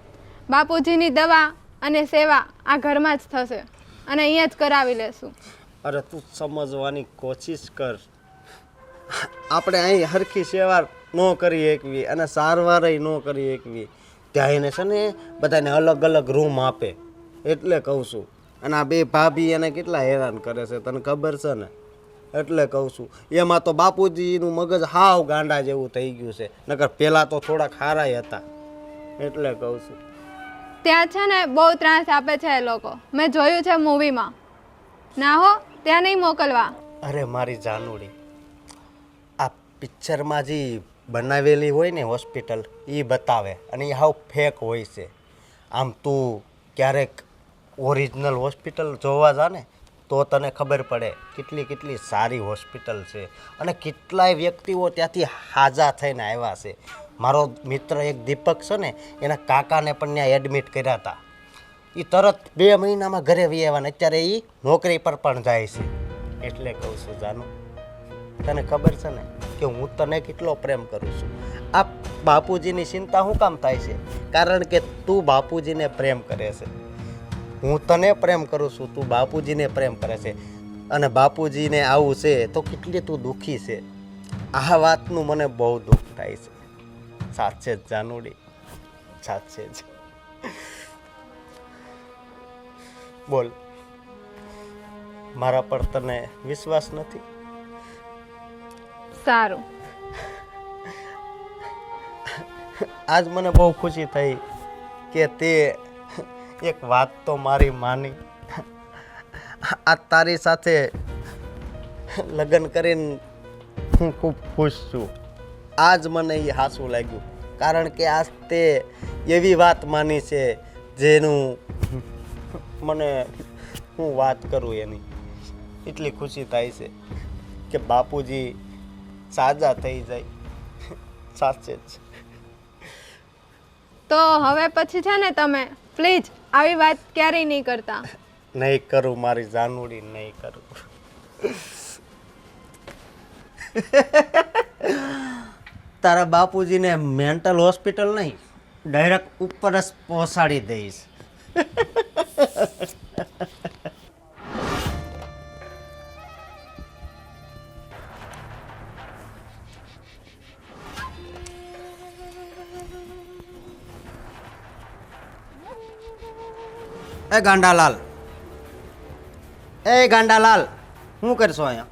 બાપુજીની દવા અને સેવા આ ઘરમાં જ થશે અને અહીંયા જ કરાવી લેશું. અરે તું સમજવાની કોશિશ કર. આપણે અહીં હરખી સેવા ન કરી શકવી અને સારવારય ન કરી શકવી. ત્યાં એને છે ને બધાને અલગ અલગ રૂમ આપે. એટલે કહું છું. અને આ બે ભાભી એને કેટલા હેરાન કરે છે તને ખબર છે ને, એટલે કહું છું. એમાં તો બાપુજીનું મગજ હાવ ગાંડા જેવું થઈ ગયું છે, નકર પહેલાં તો થોડાક હારાય હતા, એટલે કહું છું. ત્યાં છે ને બહુ ત્રાસ આપે છે એ લોકો, મેં જોયું છે મૂવીમાં. ના હો, ત્યાં નહીં મોકલવા. અરે મારી જાનુડી, આ પિક્ચરમાં જે બનાવેલી હોય ને હોસ્પિટલ એ બતાવે અને એ હાવ ફેક હોય છે. આમ તું ક્યારેક ઓરિજિનલ હોસ્પિટલ જોવા જા ને તો તને ખબર પડે કેટલી કેટલી સારી હોસ્પિટલ છે અને કેટલાય વ્યક્તિઓ ત્યાંથી હાજા થઈને આવ્યા છે. મારો મિત્ર એક દીપક છે ને, એના કાકાને પણ ત્યાં એડમિટ કર્યા હતા. એ તરત 2 મહિનામાં ઘરે વી આવ્યા ને અત્યારે એ નોકરી પર પણ જાય છે. એટલે કહું છું જાનુ, તને ખબર છે ને કે હું તને કેટલો પ્રેમ કરું છું. આ બાપુજીની ચિંતા શું કામ થાય છે? કારણ કે તું બાપુજીને પ્રેમ કરે છે, હું તને પ્રેમ કરું છું, તું બાપુજીને પ્રેમ કરે છે. અને બાપુજીને આવું છે તો કેટલી તું દુઃખી છે. આ વાતનું મને બહુ દુઃખ થાય છે. સાચે જ જાનુડી, સાચે જ. બોલ, મારા પર તને વિશ્વાસ નથી? સારું. આજ મને બહુ ખુશી થઈ કે તે એક વાત તો મારી માની. આ તારી સાથે લગ્ન કરીને હું ખૂબ ખુશ છું. આજ મને એ હાસું લાગ્યું, કારણ કે આજ તે એવી વાત માની છે જેનું મને હું વાત કરું એની એટલી ખુશી થાય છે કે બાપુજી સાજા થઈ જાય. સાચે જ. તો હવે પછી છે ને તમે પ્લીઝ આવી વાત ક્યારેય નહીં કરતા. નહીં કરું મારી જાનુડી, નહીં કરું. તારા બાપુજીને મેન્ટલ હોસ્પિટલ નહીં, ડાયરેક્ટ ઉપર જ પહોંચાડી દઈશ. એ ગાંડાલાલ, એ ગાંડાલાલ, શું કરશો અહીંયા?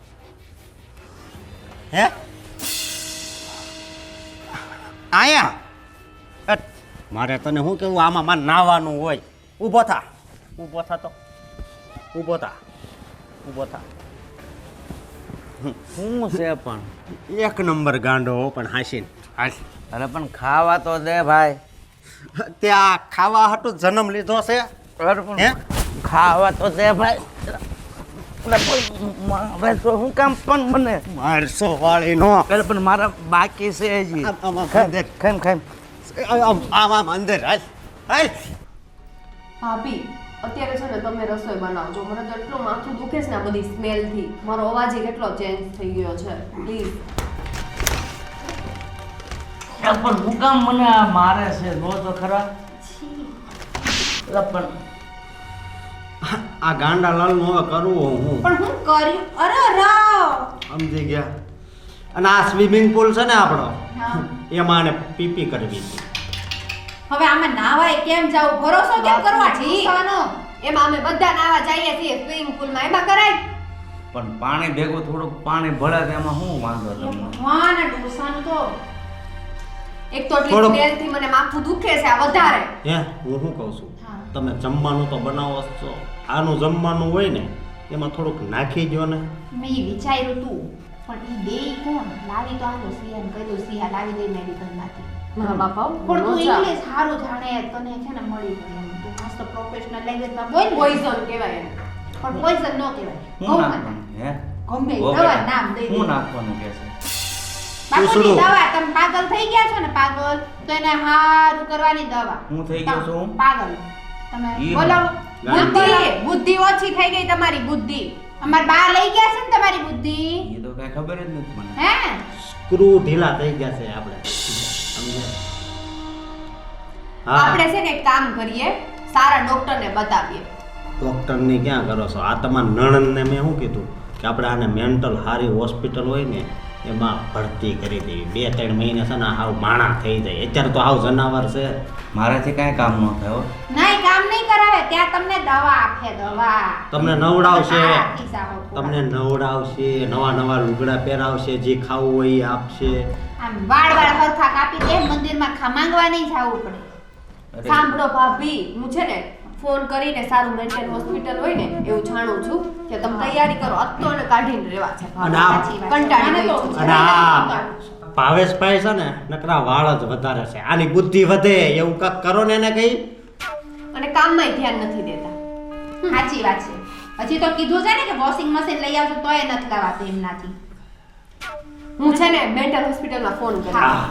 હે અહીંયા? મારે તને શું કેવું, આમાં મારે નાવાનું હોય. ઊભો થા, ઊભો થા, તો ઊભો થા, ઊભો થા. શું છે પણ? એક નંબર ગાંડો હો, પણ હાસીન હાસ. અરે પણ ખાવા તો દે ભાઈ. ત્યાં ખાવા હાટું જન્મ લીધો છે. અરે હે? પણ ખાવા તો દે ભાઈ. મારે તો શું કામ પણ બને? મારસો વાળી નો. અરે પણ મારા બાકી છે હજી. ખામ ખામ. આમ અંદર હાલ હાલ. ભાભી અત્યારે છે ને તમે રસોઈ બનાવજો, મને તો એટલું માથું દુખે છે ને આ બધી સ્મેલથી. મારો અવાજ કેટલો ચેન્જ થઈ ગયો છે. પ્લીઝ. પણ હું કામ મને આ મારે છે? નો તો ખરા. પણ આ ગાંડાલાલ નું હવે કરવું હું પણ હું કર્યું? અરે અરે સમજી ગયા. અને આ સ્વિમિંગ પુલ છે ને આપણો, હા. એમાં આને પીપી કરવી છે. હવે આમાં નાવાય કેમ જાવ? ભરોસો કેમ કરવા જીવાનો? એમાં અમે બધા નાવા જઈએ છીએ સ્વિમિંગ પુલમાં, એમાં કરાય? પણ પાણી ભેગું થોડુંક પાણી ભળે તો એમાં શું વાંધો તમને? ભગવાન આ ડોસાનું તો એક તો એટલી થોડુંક- સ્મેલથી મને માથું દુખે છે આ વધારે. હે હું શું કહું છું, હા. તમે જમવાનું તો બનાવો જ છો, આનું જમવાનું હોય ને એમાં થોડુંક નાખી દો ને. મેં ઈ વિચાર્યું તું, પણ ઈ બેય કોણ લાવી? તો આનો સિયાન કહ્યું, સિયા લાવી દે મેડિકલમાંથી. મારા બાપા પણ તું ઇંગ્લિશ સારું જાણે, તને છે ને મળી ગયું. તું મસ્ત પ્રોફેશનલ લેંગ્વેજમાં બોલ ને. પોઈઝન કહેવાય એને. પણ પોઈઝન ન કહેવાય. શું નાખવાનું? હે? ગમે ઓ દવા બેટા, નામ દઈ દે. શું નાખવાનું કે છે? બાપુની પૂછડું. દવા. તમે પાગલ થઈ ગયા છો ને પાગલ, તો એને હારું કરવાની દવા. હું થઈ ગયો છું? પાગલ. તમે ઈ બોલો. ગાંડી. બુદ્ધિ ઓછી થઈ ગઈ તમારી બુદ્ધિ. અમાર બા લઈ ગયા છે ને તમારી બુદ્ધિ. એ તો કઈ ખબર જ નથી મને. હે સ્ક્રૂ ઢીલા થઈ ગયા છે આપણે. સમજ્યા? હા, આપણે છે ને એક કામ કરીએ, સારા ડોક્ટરને બતાવીએ. ડૉક્ટરની ક્યાં કરો છો? આ તમારા નણંદને મેં શું કીધું કે આપણે આને મેન્ટલ હારી હોસ્પિટલ હોય ને એમાં ભરતી કરી દેવી. 2-3 મહિને છે ને હાવ માણા થઈ જાય. અત્યારે તો હાવ જનાવર છે. મારાથી કાંઈ કામ ન થાય હો. નહીં કામ કામ નહીં કરાવે ત્યાં તમને દવા આપે દવા તમને નવડાવશે હા, ખિસ્સા હોવ પૂરા. તમને નવડાવશે નવા નવા લુગડા પહેરાવશે જે ખાવું હોય એ આપશે આમ વાળ હરખા કાપી દે મંદિરમાં માંગવા નહીં જવું પડે અરે, સાંભળો ભાભી હું છે ને ફોન કરીને સારું મેન્ટલ હોસ્પિટલ હોય ને એવું જાણું છું કે તમે તૈયારી કરો અત્તો અને કાઢીને રહેવા છે અને આ સાચી વાત છે. કંટાળી મને તો ગઈ છું. અને આ ભાવેશભાઈ છે ને નકરા વાળ જ વધારે છે આની બુદ્ધિ વધે એવું કાક કરો ને એને કઈ અને કામમાં ધ્યાન નથી દેતા સાચી વાત છે હજી તો કીધું છે ને કે વોશિંગ મશીન લઈ આવજો તોય નથી લાવાતું એમનાથી હું છે ને મેન્ટલ હોસ્પિટલમાં ફોન કરી હા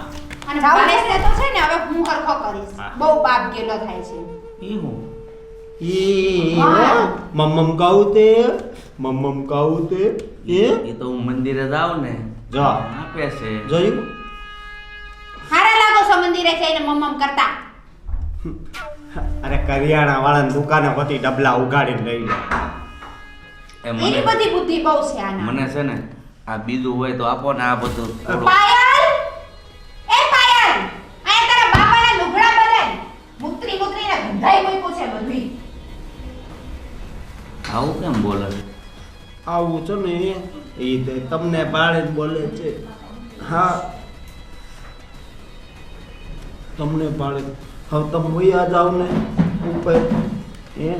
અને ભાવેશને તો છે ને હવે હું હરખો કરીશ હા. બહુ બાપ ગેલો થાય છે ઈ હું ઈ હા. મમ્મમ કાવું તે એ એ તો હું મંદિરે જાઉં ને જો. આપે છે જોયું હારા લાગો છો મંદિરે જઈને મમ્મમ કરતા અરે કરિયાણા વાળાની દુકાને પછી ડબલા ઉગાડીને લઈ જાય એ એની મને બધી બુદ્ધિ બહુ છે આના મને છે ને આ બીજું હોય તો આપો ને આ બધું થોડું. પાયલ એ પાયલ આ તારા બાપાના લુગડા બદલ મુત્રીને ગંધાઈ મૂક્યું છે બધું આવું કેમ બોલે છે? આવું છે ને એ તે તમને બાળે બોલે છે હા તમને બાળે હવે તમે વયા જાવ ને ઉપર એ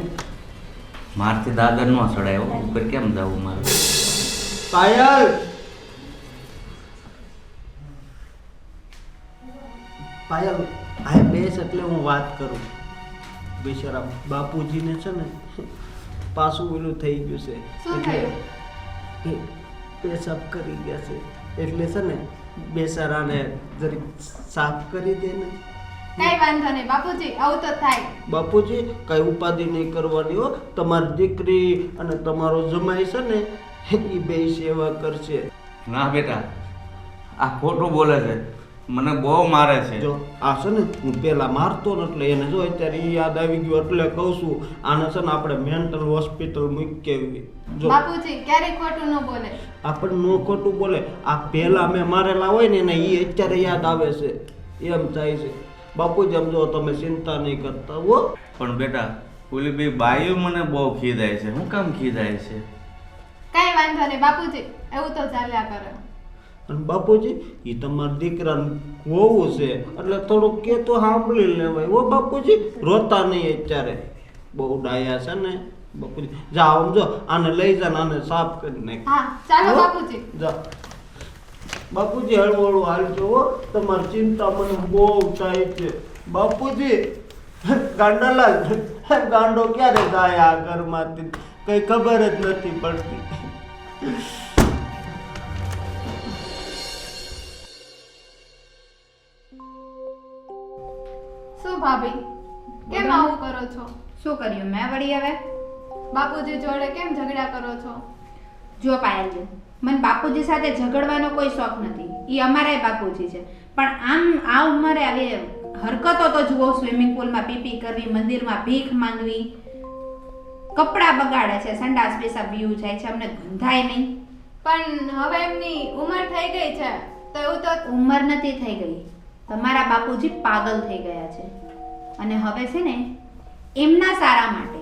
મારથી દાદર નો ચડાયો ઉપર કેમ જવું મારે? પાયલ પાયલ આ બેસ એટલે હું વાત કરું બિચારા બાપુજીને છે ને પાછું ઓલું થઈ ગયું છે શું એટલે એ પેશાબ કરી ગયા છે એટલે છે ને બેસારાને જરીક સાફ કરી દે ને કઈ વાંધો નહીં બાપુજી આવું તો થાય બાપુજી કઈ ઉપાધિ નહીં કરવાની હો તમારી દીકરી અને તમારો જમાઈ છે ને એ બે સેવા કરશે ના બેટા આ ખોટું બોલે છે મને બહુ મારે છે. જો આ છે ને હું પેલા મારતો ને એટલે એને જો અત્યારે ઈ યાદ આવી ગયું એટલે કહું છું આને છે ને આપણે મેન્ટલ હોસ્પિટલ મૂકી આવી જો બાપુજી ક્યારેય ખોટું ન બોલે આપણને નો ખોટું બોલે આ પેલા મેં મારેલા હોય ને એને ઈ અત્યારે યાદ આવે છે એમ થાય છે બાપુજી આમ જો તમે ચિંતા નહીં કરતા હો પણ બેટા ઓલી બે બાઈઓ મને બહુ ખીજાય છે. હું કામ ખીજાય છે? કઈ વાંધો નહીં બાપુજી એવું તો ચાલ્યા કરે અને બાપુજી એ તમારા દીકરાને હોવું છે એટલે થોડુંક કે તો સાંભળી લેવાય હો બાપુજી રોતા નહીં અત્યારે બહુ ડાયા છે ને બાપુજી જાઓ આમ જો આને લઈ જા ને આને સાફ કરી નાખ હા ચાલો હો? બાપુજી જા બાપુજી હળવળું હાલજો હો તમારી ચિંતા મને બહુ થાય છે બાપુજી ગાંડાલાલ ગાંડો ક્યારે જાય આ ઘરમાંથી કઈ ખબર જ નથી પડતી શું ભાભી કેમ આવું કરો છો શું કર્યું મેં વળી હવે બાપુજી જોડે કેમ ઝઘડા કરો છો જો પાયલ મને બાપુજી સાથે ઝઘડવાનો કોઈ શોખ નથી એ અમારાય બાપુજી છે પણ આમ આ ઉંમરે આવી હરકતો તો જુઓ સ્વિમિંગ પુલમાં પીપી કરવી મંદિરમાં ભીખ માંગવી કપડાં બગાડે છે સંડાસ પેશાબ પીવું જાય છે અમને ગંધાય નહીં પણ હવે એમની ઉંમર થઈ ગઈ છે તો એવું તો ઉંમર નથી થઈ ગઈ તમારા બાપુજી પાગલ થઈ ગયા છે અને હવે છે ને એમના સારા માટે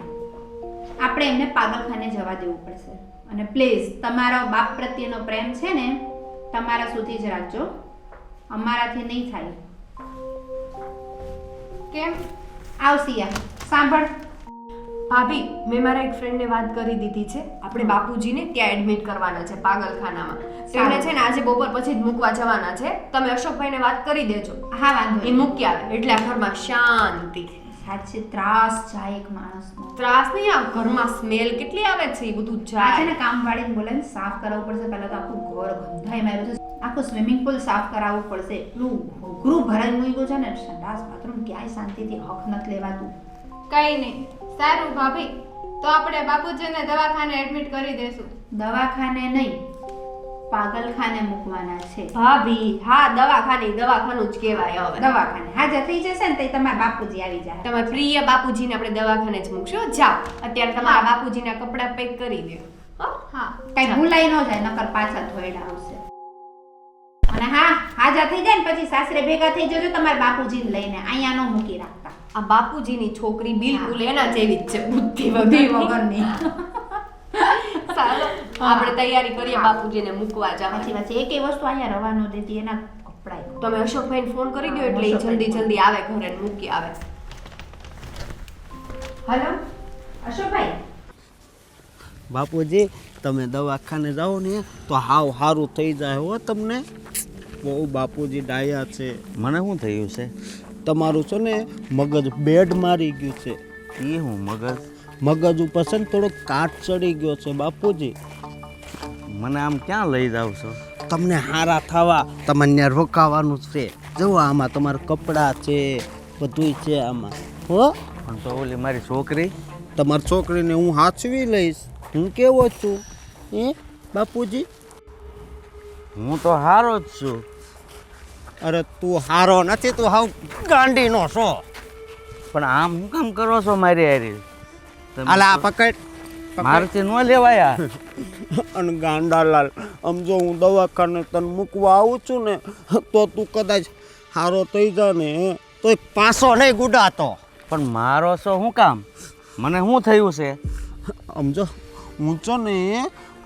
આપણે એમને પાગલખાને જવા દેવું પડશે અને પ્લીઝ તમારો બાપ પ્રત્યેનો પ્રેમ છે ને તમારા સુધી જ રાખજો અમારાથી નહીં થાય કેમ આવશિયા સાંભળ ભાભી મેં મારા એક ફ્રેન્ડને વાત કરી દીધી છે આપણે બાપુજીને ત્યાં એડમિટ કરવાના છે પાગલખાનામાં તેમણે છે ને આજે બપોર પછી જ મૂકવા જવાના છે તમે અશોકભાઈને વાત કરી દેજો હા વાંધો એ મૂકી આવે એટલે આ ઘરમાં શાંતિ સાચે ત્રાસ જાય એક માણસનો ત્રાસ નહીં આ ઘરમાં સ્મેલ કેટલી આવે છે એ બધું આ છે જાય ને કામવાળીને બોલાવીને સાફ કરાવવું પડશે પહેલા તો આખું ઘર ગંધાઈ માર્યું છે આખું સ્વિમિંગ પુલ સાફ કરાવવું પડશે એટલું ઘોઘરું ભરાઈ મૂક્યું છે ને સંડાસ બાથરૂમ ક્યાંય શાંતિથી હક નથી લેવાતું કઈ નહીં સારું ભાભી તો આપણે બાપુજીને દવાખાને એડમિટ કરી દેશું દવાખાને નહીં પાગલખાને મૂકવાના છે ભાભી હા દવાખાનું જ કહેવાય હવે દવાખાને હાજર થઈ જશે ને તો તમારા બાપુજી આવી જાય તમારા પ્રિય બાપુજીને આપણે દવાખાને જ મૂકશું જાઓ અત્યારે તમારા બાપુજીના કપડાં પેક કરી દો હો હા કઈ ભૂલાઈ ન જાય નકર પાછા થોડા આવશે અને હા હાજર થઈ જાય ને પછી સાસરે ભેગા થઈ જજો તમારા બાપુજીને લઈને અહીંયા ન મૂકી રાખતા આ બાપુજીની છોકરી બિલકુલ એના જેવી જ છે, બુદ્ધિ બધી વગરની. વગરની ચાલો આપણે તૈયારી કરીએ બાપુજીને મૂકવા સાચી જવાની. વાત છે. એકેય વસ્તુ અહીંયા રવા ન દેતી, એના કપડાય. તમે અશોકભાઈને ફોન કરી દો એટલે ઈ અશોકભાઈને જલ્દી જલ્દી આવે ઘરે ને મૂકી આવે. હલો અશોકભાઈ, બાપુજી તમે દવાખાને જાઓ ને તો હાવ સારું થઈ જાય હો તમને. બહુ બાપુજી ડાયા છે. મને શું થયું છે? તમારું છે ને મગજ બેડ મારી ગયું છે. એ હું મગજ મગજ ઉપર છે ને થોડોક કાટ ચડી ગયો છે બાપુજી. મને આમ ક્યાં લઈ જાવ છો? તમને હારા થવા તમને ત્યાં રોકાવાનું છે. જુઓ આમાં તમારા કપડાં છે, બધુંય છે આમાં હો. પણ તો ઓલી મારી છોકરી, તમારી છોકરીને હું સાચવી લઈશ. હું કેવો છું એ બાપુજી? હું તો હારો જ છું. અરે તું હારો નથી, તું હાવ ગાંડીનો છો. પણ આમ શું કામ કરો છો મારી હારી? તમે આલા તો પકડ મારથી ન લેવાયા. અને ગાંડાલાલ, આમ જો હું દવાખાને તને મૂકવા આવું છું ને તો તું કદાચ હારો થઈ જા ને તો પાછો નહીં ગુડાતો. પણ મારો છો શું કામ? મને શું થયું છે? સમજો હું છો ને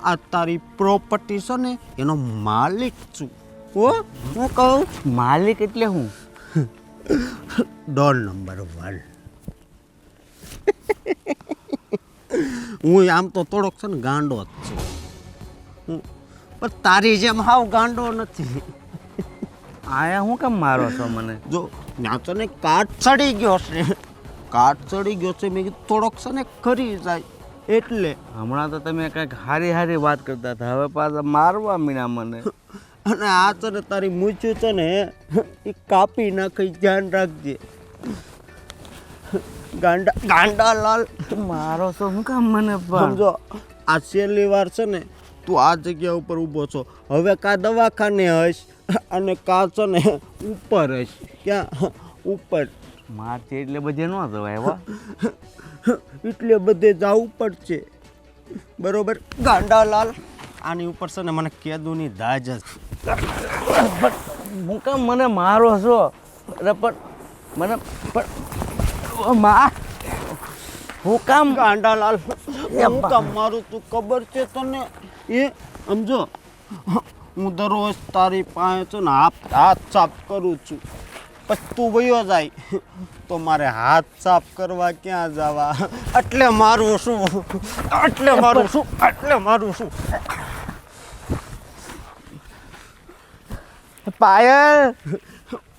આ તારી પ્રોપર્ટી છે ને એનો માલિક છું હો. હું કહું માલિક એટલે હું? ડોલ નંબર 1. હું આમ તો થોડોક છે ને ગાંડો જ છું, પણ તારી જેમ હાવ ગાંડો નથી. આયા શું કામ મારો છો મને? જો ત્યાં તો ને કાટ ચડી ગયો છે, કાટ ચડી ગયો છે. મેં કીધું થોડોક છે ને ખરી જાય એટલે. હમણાં તો તમે કંઈક હારી હારી વાત કરતા હતા, હવે પાછા મારવા મીના મને. અને આ છે ને તારી મૂછું છે ને એ કાપી નાખી, ધ્યાન રાખજે. ગાંડાલાલ મારો છો શું કામ મને? પણ સમજો આ છેલ્લી વાર છે ને તું આ જગ્યા ઉપર ઊભો છો. હવે કા દવાખાને હશ અને કા છે ને ઉપર હશ. ક્યાં ઉપર? મારથી એટલે બધે ન જવાય હો. એટલે બધે જવું પડશે બરોબર ગાંડાલાલ. આની ઉપર છે ને મને કેદુની દાજ જ. હું કામ મને મારો છો? અરે પણ મને પણ માં હું કામ? ગાંડાલાલ હું કામ મારું તું ખબર છે તને? એ સમજો હું દરરોજ તારી પાસે છે ને હાથ સાફ કરું છું, પછી તું વયો જાય તો મારે હાથ સાફ કરવા ક્યાં જવા? એટલે મારું શું, એટલે મારું શું, એટલે મારું શું. પાયલ,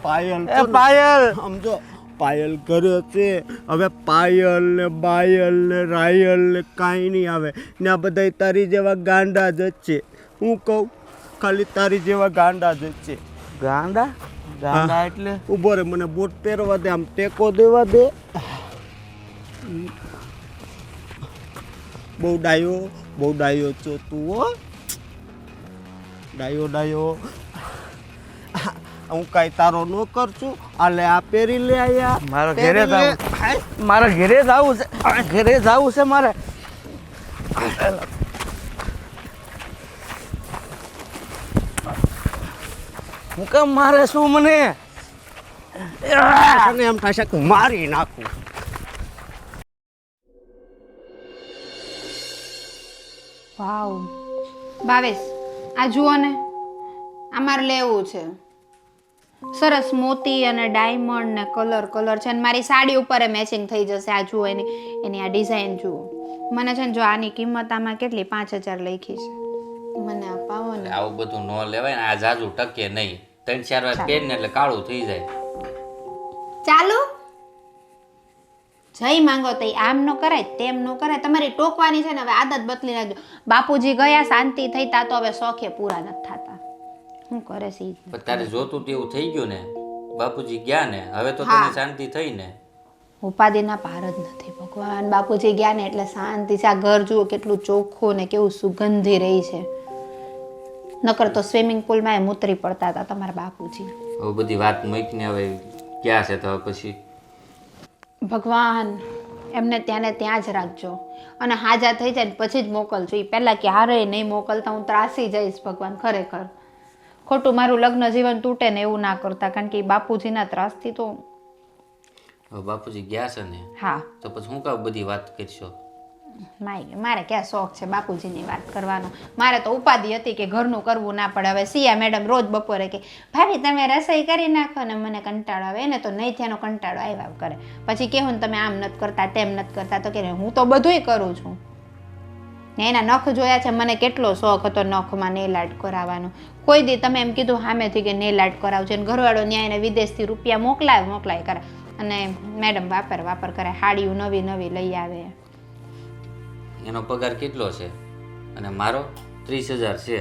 પાયલ એ પાયલ, સમજો પાયલ ઘરે છે. હવે પાયલ ને બાયલ ને રાયલ ને કાંઈ નહીં આવે ને આ બધા તારી જેવા ગાંડા જ છે. હું કહું ખાલી તારી જેવા ગાંડા જ છે. ગાંડા? ગાંડા એટલે? ઊભો રે, મને બૂટ પહેરવા દે, આમ ટેકો દેવા દે. બહુ ડાયો છો તું હો. ડાયો હું કાંઈ તારો ન કરશું. આલે આ પહેરી લે આયા. મારા ઘરે જવું, મારા ઘરે જવું છે, ઘરે જવું છે મારે. હું કેમ મારે શું મને? તને એમ થશે કે મારી નાખું. વાવ ભાવેશ, આ જુઓ ને, અમારે લેવું છે. સરસ મોતી અને ડાયમંડ ને કલર છે અને મારી સાડી ઉપર મેચિંગ થઈ જશે. આ જુઓ એની આ ડિઝાઇન જુઓ. મને છે ને જો આની કિંમત આમાં કેટલી 5000 લખી છે. મને અપાવો ને. આવું બધું ન લેવાય ને, આ જાજુ ટકે નહીં. 3-4 વાર પહેરીને એટલે કાળું થઈ જાય. ચાલુ જઈ માંગો તો આમ ન કરાય, તેમ ન કરાય. તમારી ટોકવાની છે ને હવે આદત બદલી નાખજો. બાપુજી ગયા, શાંતિ થઈ, તા તો હવે શોખે પૂરા નથી થતા. શું કરે છે ઈ? પણ તારે જોતું તેવું થઈ ગયું ને, બાપુજી ગયા ને, હવે તો હા. તને શાંતિ થઈ ને. ઉપાધિના પાર જ નથી ભગવાન. બાપુજી ગયા ને એટલે શાંતિ છે. આ ઘર જુઓ કેટલું ચોખ્ખું ને કેવું સુગંધી રહી છે. નકર તો સ્વિમિંગ પુલમાં મૂતરી પડતા હતા તમારા બાપુજી. હવે બધી વાત મૂકીને હવે ક્યાં છે તો હવે પછી ભગવાન એમને ત્યાંને ત્યાં જ રાખજો અને હાજા થઈ જાય ને પછી જ મોકલજો. એ પહેલાં ક્યારે નહીં મોકલતા, હું ત્રાસી જઈશ ભગવાન. ખરેખર ખોટું મારું લગ્ન જીવન તૂટે ને એવું ના કરતા, કારણ કે એ બાપુજીના ત્રાસથી તો હવે બાપુજી ગયા છે ને હા તો પછી હું કાં બધી વાત કરશો? મારે ક્યાં શોખ છે બાપુજીની વાત કરવાનો. મારે તો ઉપાધિ હતી કે ઘરનું કરવું ના પડે. હવે સિયા મેડમ રોજ બપોરે કે ભાભી તમે રસોઈ કરી નાખો ને, મને કંટાળો આવે. એને તો નહીં થયાનો કંટાળો આવ્યા કરે. પછી કહેવું ને તમે આમ નથી કરતા તેમ નથી કરતા, તો કે હું તો બધુંય કરું છું. ને એના નખ જોયા છે, મને કેટલો શોખ હતો નખમાં નેલ આર્ટ કરાવવાનો. કોઈ દી તમે એમ કીધું સામેથી કે નેલ આર્ટ કરાવજો, ને ઘરવાળો ન્યાય એને વિદેશથી રૂપિયા મોકલાય કરે, અને મેડમ વાપર કરે, હાડીઓ નવી નવી લઈ આવે. એનો પગાર કેટલો છે અને મારો 30,000 છે.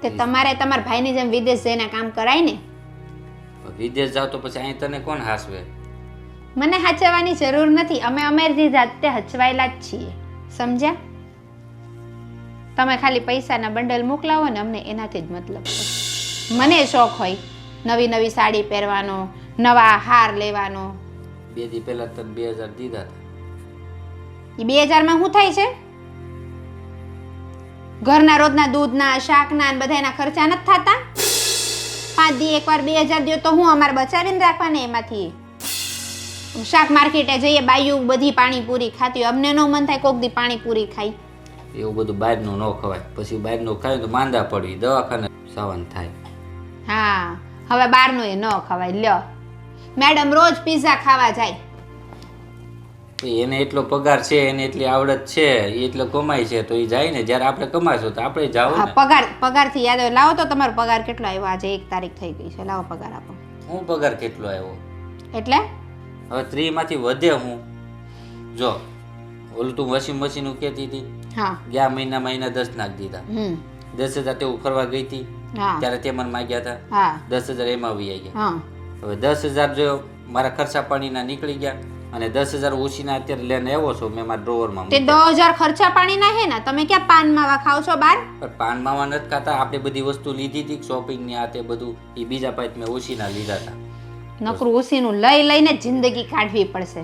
તે તમારે તમારા ભાઈની જેમ વિદેશ જઈને કામ કરાય ને. વિદેશ જાવ તો પછી અહીં તને કોણ હાસવે? મને હાચવવાની જરૂર નથી. અમે અમારી જાતે હચવાયેલા જ છીએ, સમજ્યા? તમે ખાલી પૈસાના બંડલ મોકલાવો ને, અમને એનાથી જ મતલબ છે. મને શોખ હોય નવી નવી સાડી પહેરવાનો, નવા હાર લેવાનો. 2 દી પહેલા તને 2,000 દીધા હતા. એ 2,000માં શું થાય છે? ઘરના રોજના દૂધના, શાકના ને બધાના ખર્ચા નથી થતા? 5 દી એકવાર 2,000 દો તો હું અમારે બચાવીને રાખવાને એમાંથી. શાક માર્કેટે જઈએ, બાયું બધી પાણીપુરી ખાતી હોય, અમને ન મન થાય કોક દી પાણીપુરી ખાઈ. એવું બધું બહારનું ન ખવાય. પછી બહારનું ખાય તો માંદા પડવી, દવાખાને સાવન થાય. હા, હવે બહારનું એ ન ખવાય. લ્યો, મેડમ રોજ પિઝા ખાવા જાય. એને એટલો પગાર છે, એને એટલી આવડત છે, એ એટલો કમાય છે, તો એ જાય ને. જ્યારે આપણે કમાશું તો આપણે જાવ હા, ને. પગારથી યાદ આવે. લાવો તો તમારો પગાર કેટલો આવ્યો? આજે 1 તારીખ થઈ ગઈ છે. લાવો પગાર આપો. હું પગાર કેટલો આવ્યો? એટલે હવે 30 માંથી વધે હું. જો ઓલું તું વોશિંગ મશીન કહેતી હતી, હા, ગયા મહિનામાં એના 10 નાખ દીધા. 10,000 તેવું ફરવા ગઈ હતી હા, ત્યારે તે મને માગ્યા હતા. હા, 10,000 એમાં વી ગયા. હા. હવે 10,000 જો મારા ખર્ચા પાણીના નીકળી ગયા, અને 10,000 ઓછીના અત્યારે લઈને આવ્યો છો મેં મારા ડ્રોવરમાં. તે 10,000 ખર્ચા પાણી ના હે ને? તમે ક્યાં પાન માવા ખાવ છો બાર? પણ પાન માવા નથી ખાતા. આપણે બધી વસ્તુ લીધી હતી શોપિંગની, આ તે બધું એ બીજા પાઇપ મેં ઓછીના લીધા હતા. નકરું ઉસીનું લઈ લઈને જિંદગી કાઢવી પડશે.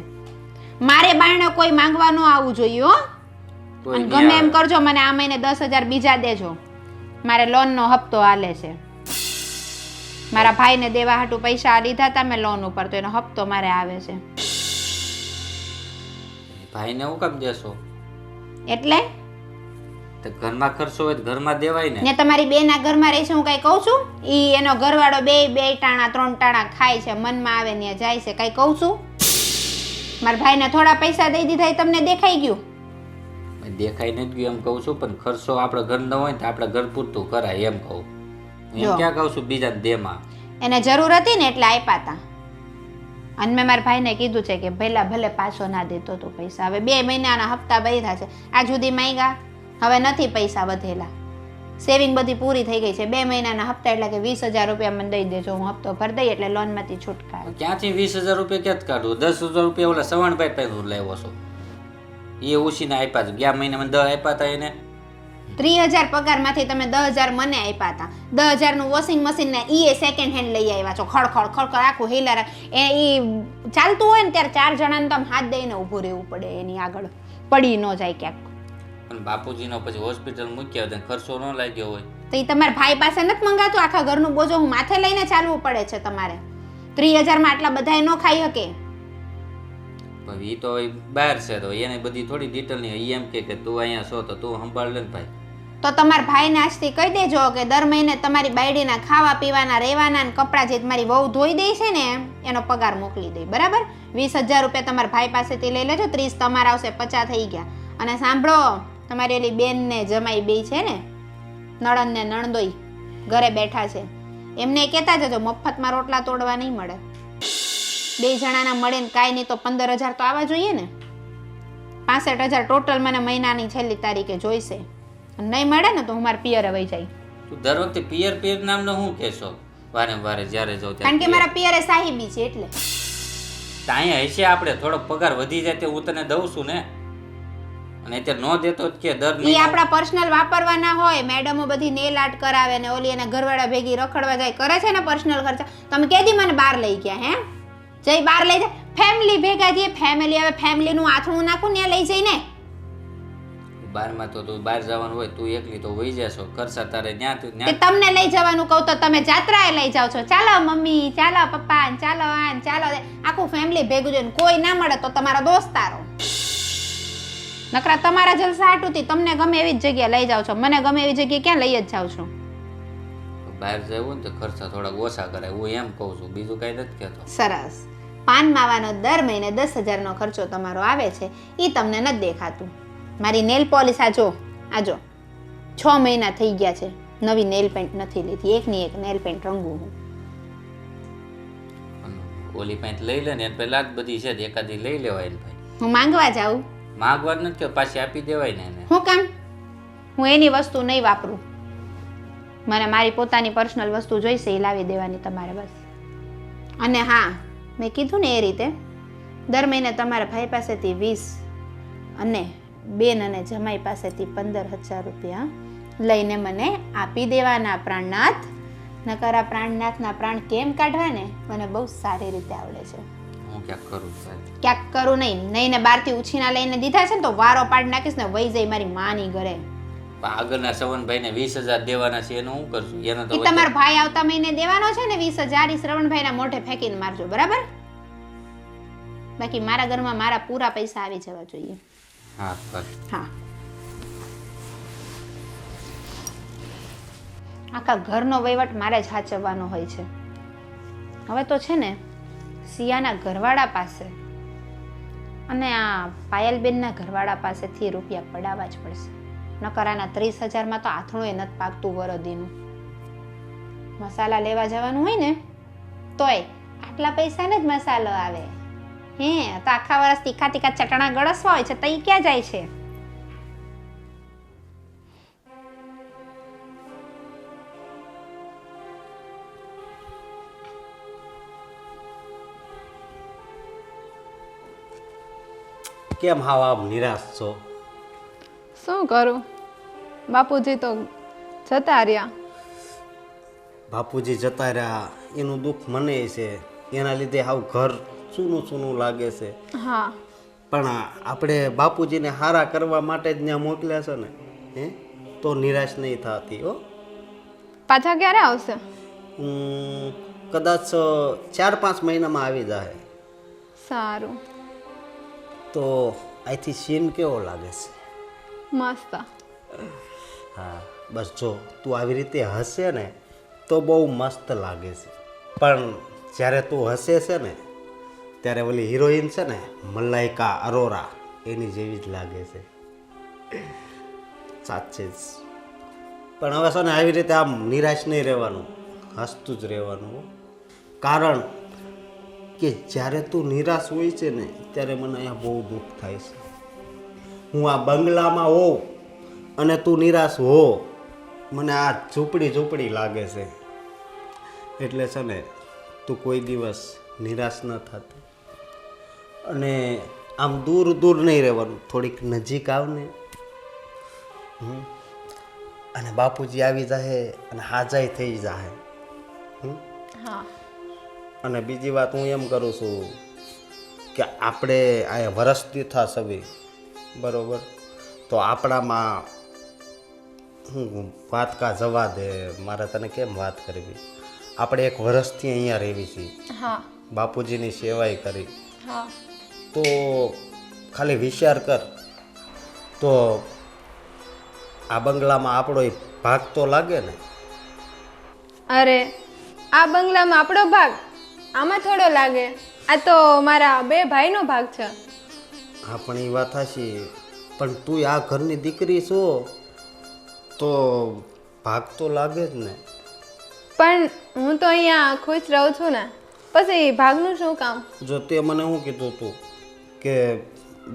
મારે બારણે કોઈ માંગવા ન આવવું જોઈએ હો. કોઈ અને નહીં ગમે એમ આવે. કરજો, મને આ મહિને 10,000 બીજા દેજો. મારે લોનનો હપ્તો હાલે છે. મારા ભાઈને દેવા હાટુ પૈસા લીધા હતા મેં લોન ઉપર, તો એનો હપ્તો મારે આવે છે. ભાઈને હું કામ દેશો? એટલે તો ઘરમાં ખર્ચો હોય તો ઘરમાં દેવાય ને. ને તમારી બેના ઘરમાં રહે છે, હું કઈ કહું છું? ઈ એનો ઘરવાળો બે ટાણા 3 ટાણા ખાય છે, મનમાં આવે ને જાય છે, કઈ કહું છું? મારા ભાઈને થોડા પૈસા દઈ દીધા, એ તમને દેખાઈ ગયું? દેખાઈ નથી ગયું એમ કહું છું, પણ ખર્ચો આપણે ઘર ન હોય તો આપણે ઘર પૂરતું કરાય એમ કહું. એમ જો. ક્યાં કહું છું બીજા દેમાં. એને જરૂર હતી ને એટલે આપ્યા હતા. અને મેં મારા ભાઈને કીધું છે કે પહેલા ભલે પાછો ના દેતો તો પૈસા. હવે 2 મહિનાના હપ્તા ભર્યા છે, આ સુધી માંગ્યા, હવે નથી પૈસા વધેલા. સેવિંગ બધી પૂરી થઈ ગઈ છે. 2 મહિનાના હપ્તા એટલે કે 20,000 રૂપિયા મને દઈ દેજો, હું હપ્તો ભરી દઈ એટલે લોનમાંથી છુટકારો. ક્યાંથી 20,000 રૂપિયા ક્યાંથી કાઢું? 10,000 રૂપિયા ઓલા સવણભાઈ પાસે લાવ્યો છો, એ ઓછીને આપ્યા છે. ગયા મહિનામાં 10 આપ્યા હતા એને. 30,000 પગારમાંથી તમે 10,000 મને આપ્યા હતા. 10,000 નું વોશિંગ મશીન ને ઈ સેકન્ડ હેન્ડ લઈ આવ્યા છો. ખડખડ ખડખડ આખું હિલર. ઈ ચાલતું હોય ને ત્યારે 4 જણાને તમે હાથ દઈને ઊભું રહેવું પડે, એની આગળ પડી ન જાય ક્યાંક. પણ બાપુજીનો પછી હોસ્પિટલ મૂક્યા હોય ખર્ચો ન લાગ્યો હોય તો એ તમારા ભાઈ પાસે નથી મંગાતું? આખા ઘરનું બોજો હું માથે લઈને ચાલવું પડે છે તમારે. 30,000 માં આટલા બધાય ન ખાઈ શકે. પણ એ તો બહાર છે, તો એને બધી થોડી ડિટેલ નહીં. એમ કે તું અહીંયા છો તો તું સંભાળ લે ને ભાઈ. તો તમારા ભાઈને આજથી કહી દેજો કે દર મહિને તમારી બાયડીના ખાવા પીવાના, રહેવાના ને કપડાં જે તમારી વહુ ધોઈ દે છે ને એનો પગાર મોકલી દે. બરાબર? 20,000 રૂપિયા તમારા ભાઈ પાસેથી લઈ લેજો. 30 તમારા આવશે, 50 થઈ ગયા. અને સાંભળો, તમારી એલી બેન ને જમાઈ બે છે ને, નણંદ ને નણદોઈ ઘરે બેઠા છે, એમને કહેતા જજો મફતમાં રોટલા તોડવા નહીં મળે. 2 જણાના મળે ને કાંઈ નહીં તો 15,000 તો આવવા જોઈએ ને. 65,000 ટોટલ મને મહિનાની છેલ્લી તારીખે જોઈશે. નહીં મળે ને તો હું મારા પિયરે વહી જાય. તું દર વખતે પિયર નામનો શું કહેશો? વારે વારે જ્યારે જાઉં કારણ કે ત્યારે મારા પિયરે સાહેબી છે એટલે. અહીંયા હશે આપણે થોડો પગાર વધી જાય તો હું તને દઉં છું ને. અને અત્યારે ન દેતો જ કે દર ઈ મહિને આપણા પર્સનલ વાપરવાના હોય. મેડમો બધી નેલ આર્ટ કરાવે ને ઓલી એના ઘરવાળા ભેગી રખડવા જાય, કરે છે ને પર્સનલ ખર્ચા. તમે કેદી મને બહાર લઈ ગયા હે? જઈ બહાર લઈ જાય. ફેમિલી ભેગા જઈએ, ફેમિલી આવે, ફેમિલીનું આથણું નાખું ને લઈ જઈને. બારમાં તો તું બહાર જવાનું હોય તું એકલી તો વહી જશો ખર્ચા તારે તે ત્યાં તમને લઈ જવાનું કહું તો તમે જાત્રાએ લઈ જાઓ છો. ચાલો મમ્મી, ચાલો પપ્પા, ચાલો આન, ચાલો આખું ફેમિલી ભેગું જોઈને કોઈ ના મળે તો તમારા દોસ્તારો. નકરા તમારા જલસા હાટુથી તમને ગમે એવી જ જગ્યાએ લઈ જાઓ છો. મને ગમે એવી જગ્યાએ ક્યાં લઈ જ જાઉં છું. બહાર જવું ને તો ખર્ચા થોડાક ઓછા કરાય હું એમ કહું છું બીજું કાંઈ નથી કહેતો. સરસ. પાન માવાનો દર મહિને 10,000નો ખર્ચો તમારો આવે છે એ તમને નથી દેખાતું. મારી નેલ પોલિશ આજો 6 મહિના થઈ ગયા છે, નવી નેલ પેન્ટ નથી લીધી. એકની એક નેલ પેન્ટ રંગું હું. ઓલી પાંચ લઈ લે ને એને પહેલાં જ બધી છે એકાદી લઈ લેવાય ને ભાઈ. હું માંગવા જાઉં? માગવા નથી કે પાછી આપી દેવાય ને એને. હું કામ? હું એની વસ્તુ નહીં વાપરું. મને મારી પોતાની પર્સનલ વસ્તુ જોઈશે એ લાવી દેવાની તમારે બસ. અને હા, મેં કીધું ને એ રીતે દર મહિને તમારા ભાઈ પાસેથી 20 અને બેન અને જમાઈ પાસેથી 15,000 રૂપિયા લઈને મને આપી દેવાના પ્રાણનાથ. નકર આ પ્રાણનાથના પ્રાણ કેમ કાઢવા ને મને બહુ સારી રીતે આવડે છે. હું ક્યાંક કરું સાહેબ. ક્યાંક કરું નહીં ને બહારથી ઉછીના લઈને દીધા છે ને તો વારો પાડી નાખીશ ને વહી જાય મારી માની ઘરે. આગળના શ્રવણભાઈને 20,000 દેવાના છે એનું શું કરશું? એનો તો એ તમારા ભાઈ આવતા મહિને દેવાનો છે ને 20,000 ઈ શ્રવણભાઈના મોઢે ફેંકીને મારજો, બરાબર? બાકી મારા ઘરમાં મારા પૂરા પૈસા આવી જવા જોઈએ. હા બસ. હા. આખા ઘરનો વહીવટ મારે જ સાચવવાનો હોય છે. હવે તો છે ને સિયાના ઘરવાળા પાસે અને આ પાયલબેનના ઘરવાળા પાસેથી રૂપિયા પડાવવા જ પડશે. નકર આના 30,000માં તો આથણું નથી પાકતું વરદીનું. મસાલા લેવા જવાનું હોય ને તોય આટલા પૈસાને જ મસાલો આવે. હે તો આખા વર્ષ તીખા તીખા ચટણા ગળસવા હોય છે તો એ ક્યાં જાય છે? કેમ હાવ આમ નિરાશ છો? શું કરું, બાપુજી તો જતા રહ્યા. બાપુજી જતા રહ્યા એનું દુઃખ મને છે, એના લીધે હાવ ઘર સૂનું સૂનું લાગે છે. હા, પણ આપણે બાપુજીને હારા કરવા માટે જ ત્યાં મોકલ્યા છે ને, હે તો નિરાશ નહીં થતી હો. પાછા ક્યારે આવશે? કદાચ 4-5 મહિનામાં આવી જાય. સારું, તો અહીંથી સીન કેવો લાગે છે? મસ્ત. હા બસ જો તું આવી રીતે હસે ને તો બહુ મસ્ત લાગે છે, પણ જ્યારે તું હસે છે ને ત્યારે ઓલી હિરોઈન છે ને મલાઈકા અરોરા એની જેવી જ લાગે છે. સાચે જ. પણ હવે છે ને આવી રીતે આમ નિરાશ નહીં રહેવાનું, હસતું જ રહેવાનું. કારણ કે જ્યારે તું નિરાશ હોય છે ને ત્યારે મને અહીંયા બહુ દુઃખ થાય છે. હું આ બંગલામાં હોઉં અને તું નિરાશ હો, મને આ ઝૂંપડી લાગે છે. એટલે છે ને તું કોઈ દિવસ નિરાશ ન થતી અને આમ દૂર નહીં રહેવાનું, થોડીક નજીક આવને. અને બાપુજી આવી જાય અને હાજાઈ થઈ જાય. હા, અને બીજી વાત હું એમ કરું છું કે આપણે અહીંયા વરસથી થશે બરોબર, તો આપણામાં હું વાત કા જવા દે, મારે તને કેમ વાત કરવી. આપણે 1 વર્ષથી અહીંયા રહેવી છીએ, હા, બાપુજીની સેવાય કરી. હા. તો ખાલી વિચાર કર તો આ બંગલામાં આપણો ભાગ તો લાગે ને. અરે આ બંગલામાં આપણો ભાગ આમાં થોડો લાગે, આ તો મારા 2 ભાઈનો ભાગ છે. હા પણ એ વાત હશે, પણ તું આ ઘરની દીકરી છો તો ભાગ તો લાગે જ ને. પણ હું તો અહીંયા ખુશ રહું છું ને, પછી ભાગનું શું કામ? જો તે મને શું કીધું તું કે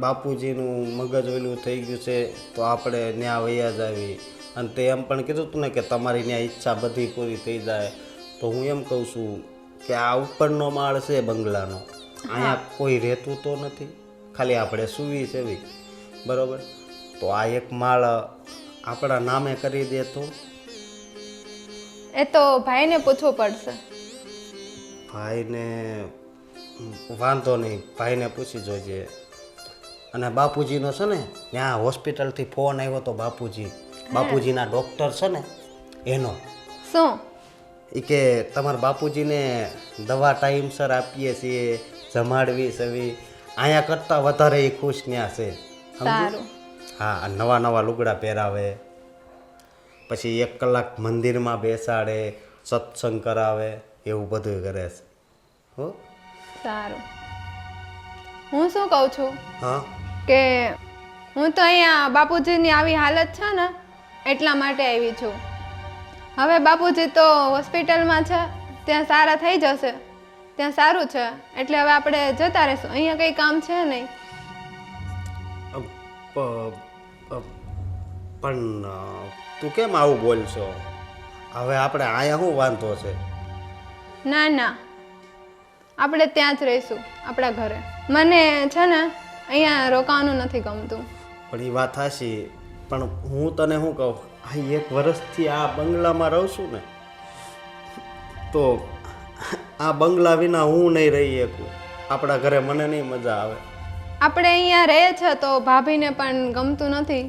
બાપુજીનું મગજ ઓલું થઈ ગયું છે તો આપણે ત્યાં વૈયા જ આવી, અને તે એમ પણ કીધું હતું ને કે તમારી ત્યાં ઈચ્છા બધી પૂરી થઈ જાય. તો હું એમ કહું છું કે આ ઉપરનો માળ છે બંગલાનો, અહીંયા કોઈ રહેતું તો નથી, ખાલી આપણે સૂવી છે એવી બરાબર. તો આ 1 માળ આપણા નામે કરી દે તો. એ તો ભાઈને પૂછવું પડશે. ભાઈને વાંધો નહીં, ભાઈને પૂછી જોજે. અને બાપુજીનો છે ને ત્યાં હોસ્પિટલથી ફોન આવ્યો તો બાપુજીના ડૉક્ટર છે ને એનો શું એ કે તમારા બાપુજીને દવા ટાઈમસર આપીએ છીએ, જમાડવી સવી, અહીંયા કરતાં વધારે એ ખુશ ત્યાં છે. સમજ્યું? સારું. હા, અને નવા નવા લુગડા પહેરાવે, પછી 1 કલાક મંદિરમાં બેસાડે, સત્સંગ કરાવે, એવું બધું કરે છે. હો સારું. હું શું કહું છું હા કે હું તો અહીંયા બાપુજીની આવી હાલત છે ને એટલા માટે આવી છું. હવે બાપુજી તો હોસ્પિટલમાં છે, ત્યાં સારા થઈ જશે, ત્યાં સારું છે, એટલે હવે આપણે જતા રહીશું. અહીંયા કંઈ કામ છે નહીં. પણ તું કેમ આવું બોલશો? હવે આપણે અહીંયા શું વાંધો છે? ના ના, આપણે ત્યાં જ રહીશું, આપણા ઘરે. મને છે ને અહીંયા રોકાવાનું નથી ગમતું. પણ એ વાત હાશી, પણ હું તને શું કહું, આ 1 વર્ષથી આ બંગલામાં રહું છું ને, તો આ બંગલા વિના હું નહીં રહી શકું. આપણા ઘરે મને નહીં મજા આવે. આપણે અહીંયા રહીએ છે તો ભાભીને પણ ગમતું નથી,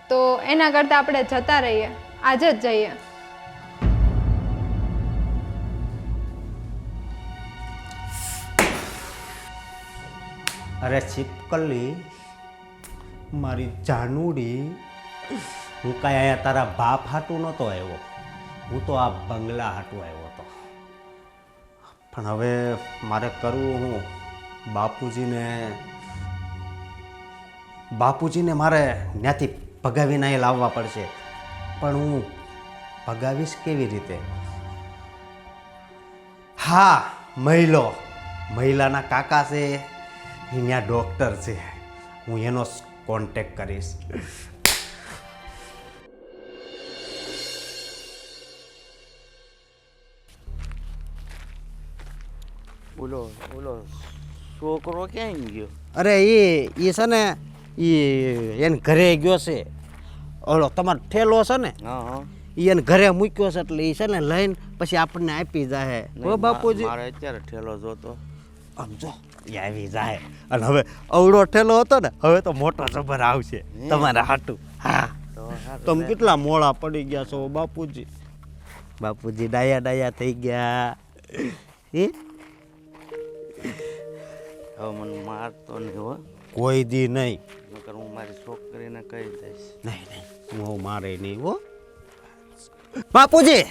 તો એના કરતાં આપણે જતા રહીએ, આજે જ જઈએ. અરે છીપકલી, મારી જાનુડી, હું કાંઈ અહીંયા તારા બાપ હાટું નહોતો આવ્યો, હું તો આ બંગલા હાટું આવ્યો હતો. પણ હવે મારે કરવું હું, બાપુજીને મારે ત્યાંથી ભગાવીને અહીં લાવવા પડશે. પણ હું ભગાવીશ કેવી રીતે? હા, મહિલાના કાકા છે, અહીંયા ડૉક્ટર છે, હું એનો કોન્ટેક્ટ કરીશ. ઓલો છોકરો ક્યાં ગયો? અરે એ છે ને એને ઘરે ગયો છે. ઓલો તમારો ઠેલો છે ને, હા, એને ઘરે મૂક્યો છે, એટલે એ છે ને લઈને પછી આપણને આપી જાય. હો બાપુજી, મારે અત્યારે ઠેલો જોતો. સમજો એ આવી જાય. અને હવે અવળો ઠેલો હતો ને, હવે તો મોટો જબર આવશે તમારા હાટું. હા, તમે કેટલા મોડા પડી ગયા છો બાપુજી. બાપુજી ડાયા થઈ ગયા. હવે મને મારતો નહીં હો, કોઈ દી નહીં. નકર હું મારી છોકરીને કહી દઈશ. નહીં, હું મારે નહીં હો બાપુજી.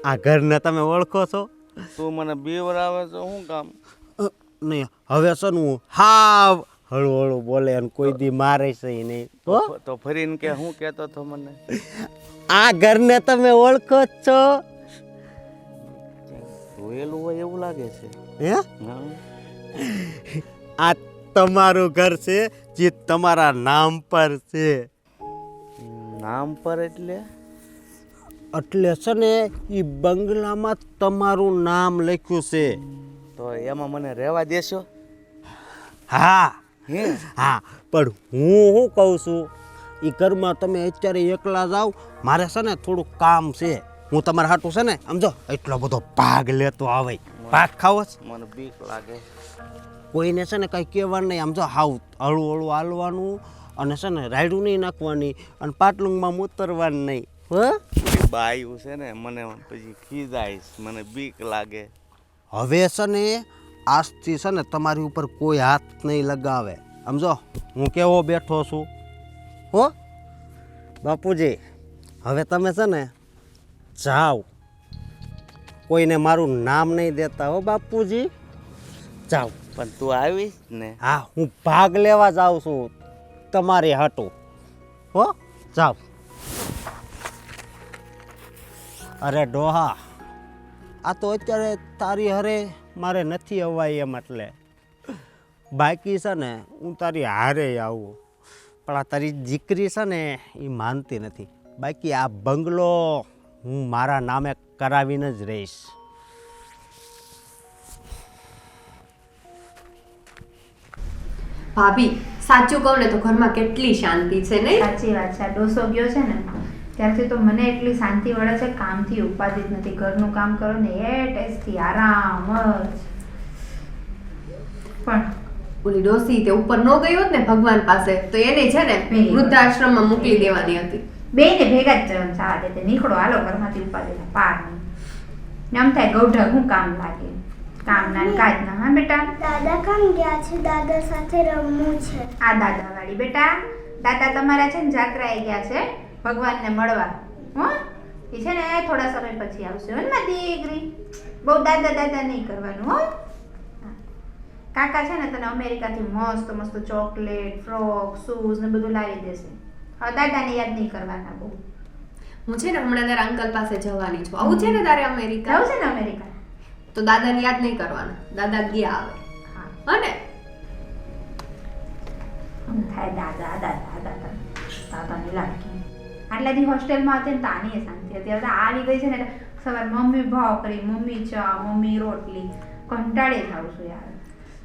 આ ઘરને તમે ઓળખો છો? તું મને બીવરાવે છે, શું કામ? નહીં, હવે છે ને હું હાવ હળવું બોલે અને કોઈ દી મારે છે નહીં. તો ફરીને કે હું કહેતો હતો મને? આ ઘરને તમે ઓળખો જ છો? જોયેલું હોય એવું લાગે છે. હે? હા. આ તમારું ઘર છે જે તમારા નામ પર છે. નામ પર એટલે? એટલે છે ને એ બંગલામાં તમારું નામ લખ્યું છે. તો એમાં મને રહેવા દેશો? હા હે? હા, પણ હું શું કહું છું, એ ઘરમાં તમે અત્યારે એકલા જાઓ, મારે છે ને થોડું કામ છે. હું તમારા હાટું છે ને સમજો એટલો બધો ભાગ લેતો આવે. ભાગ ખાવો છે? મને બીક લાગે. કોઈને છે ને કંઈ કહેવાનું નહીં, સમજો હાવ હળવું હાલવાનું, અને છે ને રાયડું નહીં નાખવાની, અને પાટલુંગમાં ઉતરવાનું નહીં. હો બાયું છે ને, મને પછી ખીજાઈશ, મને બીક લાગે. હવે છે ને આજથી છે ને તમારી ઉપર કોઈ હાથ નહીં લગાવે, સમજો હું કેવો બેઠો છું. હો બાપુજી, હવે તમે છે ને જાઓ, કોઈને મારું નામ નહીં દેતા હો બાપુજી. જાઓ. પણ તું આવીશ ને? હા, હું ભાગ લેવા જાઉં છું તમારી હાટું. હો જાઓ. અરે ડોહા, આ તો અત્યારે તારી હારે મારે નથી અવાય એમ, એટલે બાકી છે ને હું તારી હારે આવું, પણ આ તારી દીકરી છે ને એ માનતી નથી. બાકી આ બંગલો હું મારા નામે કરાવીને જ રહીશ. ભાભી સાચું કહું ને તો ઘરમાં કેટલી શાંતિ છે નહીં? સાચી વાત છે. આ ડોસો ગયો છે ને ત્યારથી તો મને એટલી શાંતિ વળે છે, કામથી ઉપાધિ જ નથી. ઘરનું કામ કરો ને એ ટેસ્ટથી આરામ જ. પણ ઓલી ડોસી તે ઉપર ન ગઈ હોત ને ભગવાન પાસે તો એને છે ને વૃદ્ધાશ્રમમાં મોકલી દેવાની હતી. બેને ભેગા જ જવા દે તે નીકળો હાલો ઘરમાંથી ઉપાડીને પાર નહીં આમ થાય ગૌઢા હું કામ લાગે કામ ના ને કાજ ના. હા બેટા દાદા કામ ગયા છે? દાદા સાથે રમવું છે. આ દાદા વાળી બેટા દાદા તમારા છે ને જાત્રાએ ગયા છે ભગવાનને મળવા. હો એ છે ને થોડા સમય પછી આવશે હો ને મારી દીકરી. બહુ દાદા દાદા નહીં કરવાનું હો. હા. કાકા છે ને તને અમેરિકાથી મસ્ત મસ્ત ચોકલેટ ફ્રોક શૂઝ ને બધું લાવી દેશે. હવે દાદાને યાદ નહીં કરવાના બહુ. હું છે ને હમણાં તારા અંકલ પાસે જવાની છું. આવું છે ને તારે અમેરિકા? જાવ છે ને અમેરિકા તો દાદાને યાદ નહીં કરવાના. દાદા ગયા આવે. હા અને આમ થાય દાદા દાદા દાદા દાદાને લાગી. આટલા દી હોસ્ટેલમાં હતી ને તો આની શાંતિ હતી. હવે આવી ગઈ છે ને એટલે સવાર મમ્મી ભાવ કરી મમ્મી ચા મમ્મી રોટલી કંટાળી થાવ છું યાર.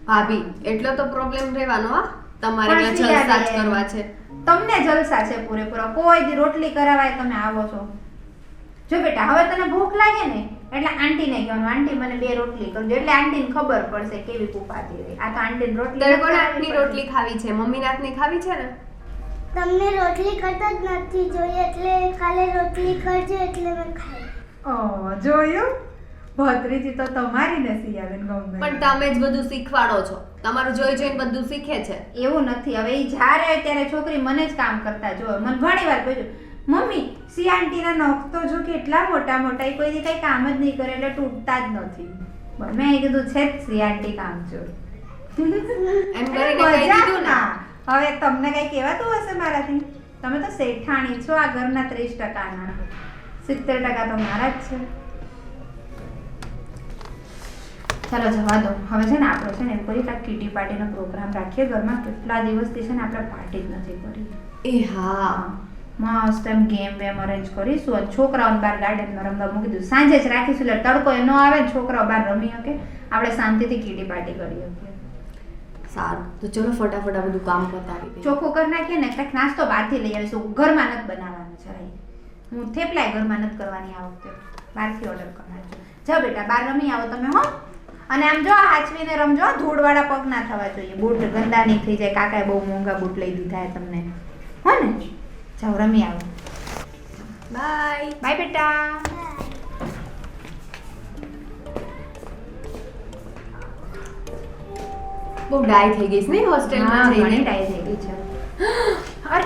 ભાભી એટલો તો પ્રોબ્લેમ રહેવાનો. હા તમારે પણ ત્યાં જલસા જ સિયારે કરવા છે. તમને જલસા છે પૂરેપૂરા. કોઈ દી રોટલી કરાવાય તમે આવો છો. જો બેટા હવે તને ભૂખ લાગે ને એટલે આંટીને કહેવાનું આંટી મને 2 રોટલી કરજો એટલે આંટીને ખબર પડશે કેવી કુપાતી રહી. આ તો આંટીને રોટલી તારે કોના હાથની રોટલી ખાવી છે? મમ્મીના હાથની ખાવી છે ને? તમને રોટલી કરતા જ નથી જોઈએ એટલે ખાલી રોટલી કરજો એટલે મેં ખાઈ. ઓ જોયું ભત્રીજી તો તમારી નથી આવે ગમે પણ તમે જ બધું શીખવાડો છો. તમારું જોઈ જોઈને બધું શીખે છે. એવું નથી. હવે એ જ્યારે હોય ત્યારે છોકરી મને જ કામ કરતા જો મને ઘણી વાર કહ્યું મમ્મી સી આંટીના નખ તો જો કેટલા મોટા મોટા એ કોઈ દી કઈ કામ જ નહીં કરે એટલે તૂટતા જ નથી. મેં કીધું છે જ સી આંટી કામ જો એમ કરીને કહી દીધું ને. હવે તમને કઈ કહેવાતું હશે મારાથી? તમે તો શેઠાણી છો આ ઘરના 30%ના. 70% તો મારા જ છે. ચાલો જવા દો. હવે છે ને આપણે છે ને એમ કરી કાંઈક કીટી પાર્ટીનો પ્રોગ્રામ રાખીએ ઘરમાં. કેટલા દિવસથી છે ને આપણે પાર્ટી જ નથી કરી. એ હા મસ્ત એમ ગેમ વેમ અરેન્જ કરીશું અને છોકરાઓને બહાર ગાર્ડનમાં રમવા મૂકી દીધું. સાંજે જ રાખીશું એટલે તડકો એ ન આવે ને છોકરાઓ બહાર રમી શકે આપણે શાંતિથી કીટી પાર્ટી કરી શકીએ. સારું તો ચલો ફટાફટ આ બધું કામ પતાવી દઈએ. ચોખ્ખું કરી નાખીએ ને કંઈક નાસ્તો બહારથી લઈ આવીશું. ઘરમાં નથી બનાવવાનું જરાય. હું થેપલાય ઘરમાં નથી કરવાની આ વખતે. બહારથી ઓર્ડર કરવાનો. જાઓ બેટા બહાર રમી આવો તમે હો. અને આમ જો હાચવીને રમજો. ધૂળવાળા પગ ના થવા જોઈએ. બૂટ ગંદા નહીં થઈ જાય. કાકાએ બહુ મોંઘા બૂટ લઈ દીધા તમને હો ને. જાઓ રમી આવો. બાય બાય બેટા. બહુ ડાય થઈ ગઈશ ને હોસ્ટેલમાં ઘણી જઈને. ડાય થઈ ગઈ છે. અરે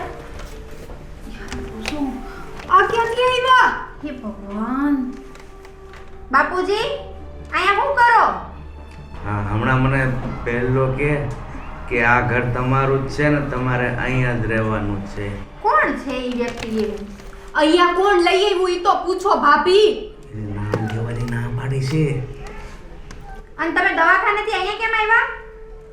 શું આ ક્યાંથી આવ્યા? હે ભગવાન. બાપુજી અહીંયા શું કરો? હા હમણાં મને પહેલો કે આ ઘર તમારું જ છે ને તમારે અહીંયા જ રહેવાનું છે. કોણ છે એ વ્યક્તિ એવું? અહીંયા કોણ લઈ આવ્યું ઈ તો પૂછો ભાભી. એને નામ લેવાની ના પાડી છે. અને તમે દવાખાનેથી અહીંયા કેમ આવ્યા?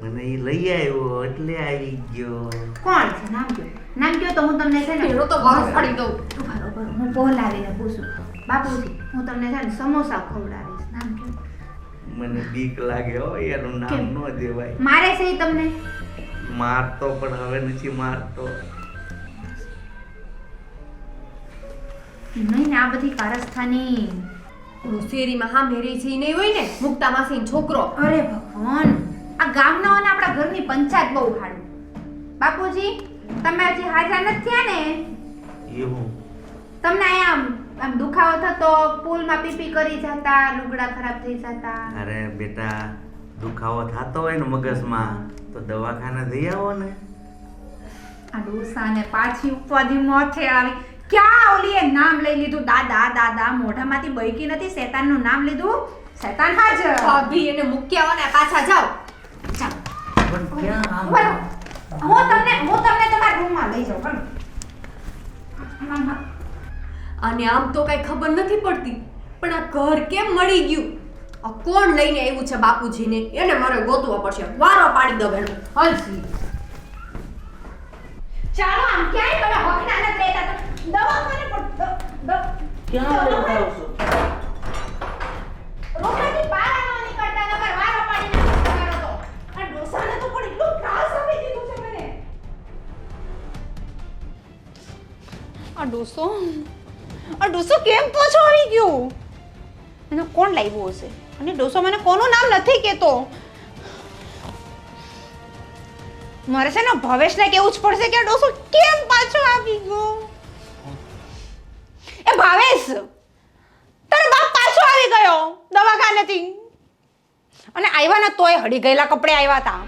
મને એ લઈ આવ્યો એટલે આવી ગયો. કોણ છે? નામ કયો. નામ કયો તો હું તમને છે ને એનો તો વાસ પાડી દઉં. બરોબર હું બોલાવીને પૂછું. બાપુજી હું તમને છે ને સમોસા ખવડાવીશ. નામ કયો. મને બીક લાગે હો એનું નામ કેમ? ન દેવાય. મારે છે ઈ તમને મારતો પણ હવે નથી મારતો. નહીં ને આ બધી કારસ્થાની. શેરીમાં હા મેરી છે ઈ નહીં હોય ને મુક્તા માસીનો છોકરો. અરે ભગવાન આ ગામનાઓને આપણા ઘરની પંચાયત બહુ હાડું. બાપુજી તમે હજી હાજર નથી થયા ને? એવું તમને અહીંયા આમ દુખાવો થતો પુલમાં પીપી કરી જતા લુગડા ખરાબ થઈ જતા. અરે બેટા દુખાવો થતો હોય ને મગજમાં તો દવાખાને જઈ આવો ને. આ ડોસાને પાછી ઉપાધી માથે આવી. ક્યાં ઓલીએ નામ લઈ લીધું દાદા દાદા મોઢામાંથી બૈકી નથી. શેતાનનું નામ લીધું. શેતાન હાજર. ભાભી એને મૂક્યા ને પાછા જાઓ. પણ ક્યાં આમ બોલો. હું તમને તમારા રૂમમાં લઈ જાઉં. બોલો. અને આમ તો કઈ ખબર નથી પડતી પણ આ ઘર કેમ મળી ગયું? આ કોણ લઈને આવ્યું છે બાપુજીને? એને મારે ગોતવા પડશે. વારો પાડી દો બેન. હલસી ચાલો આમ ક્યાંય તમે હકના નથી રહેતા તો દવાખાને ક્યાં બેઠા છો? રોકાથી બહાર ન નીકળતા નકર વારો પાડીને મારો તો. આ ડોસાને તો પણ એટલું ત્રાસ આપી દીધું છે મને. આ ડોસો કેમ પાછો આવી ગયો? એનો કોણ લાવ્યો હશે? અને ડોસો મને કોનું નામ નથી કહેતો. મારે છે ને ભવેશને કેવું જ પડશે કે ડોસો કેમ પાછો આવી ગયો. એ ભાવેશ, તારો બાપ પાછો આવી ગયો દવાખાનેથી. અને આવ્યા ને તોય હડી ગયેલા કપડે આવ્યા હતા.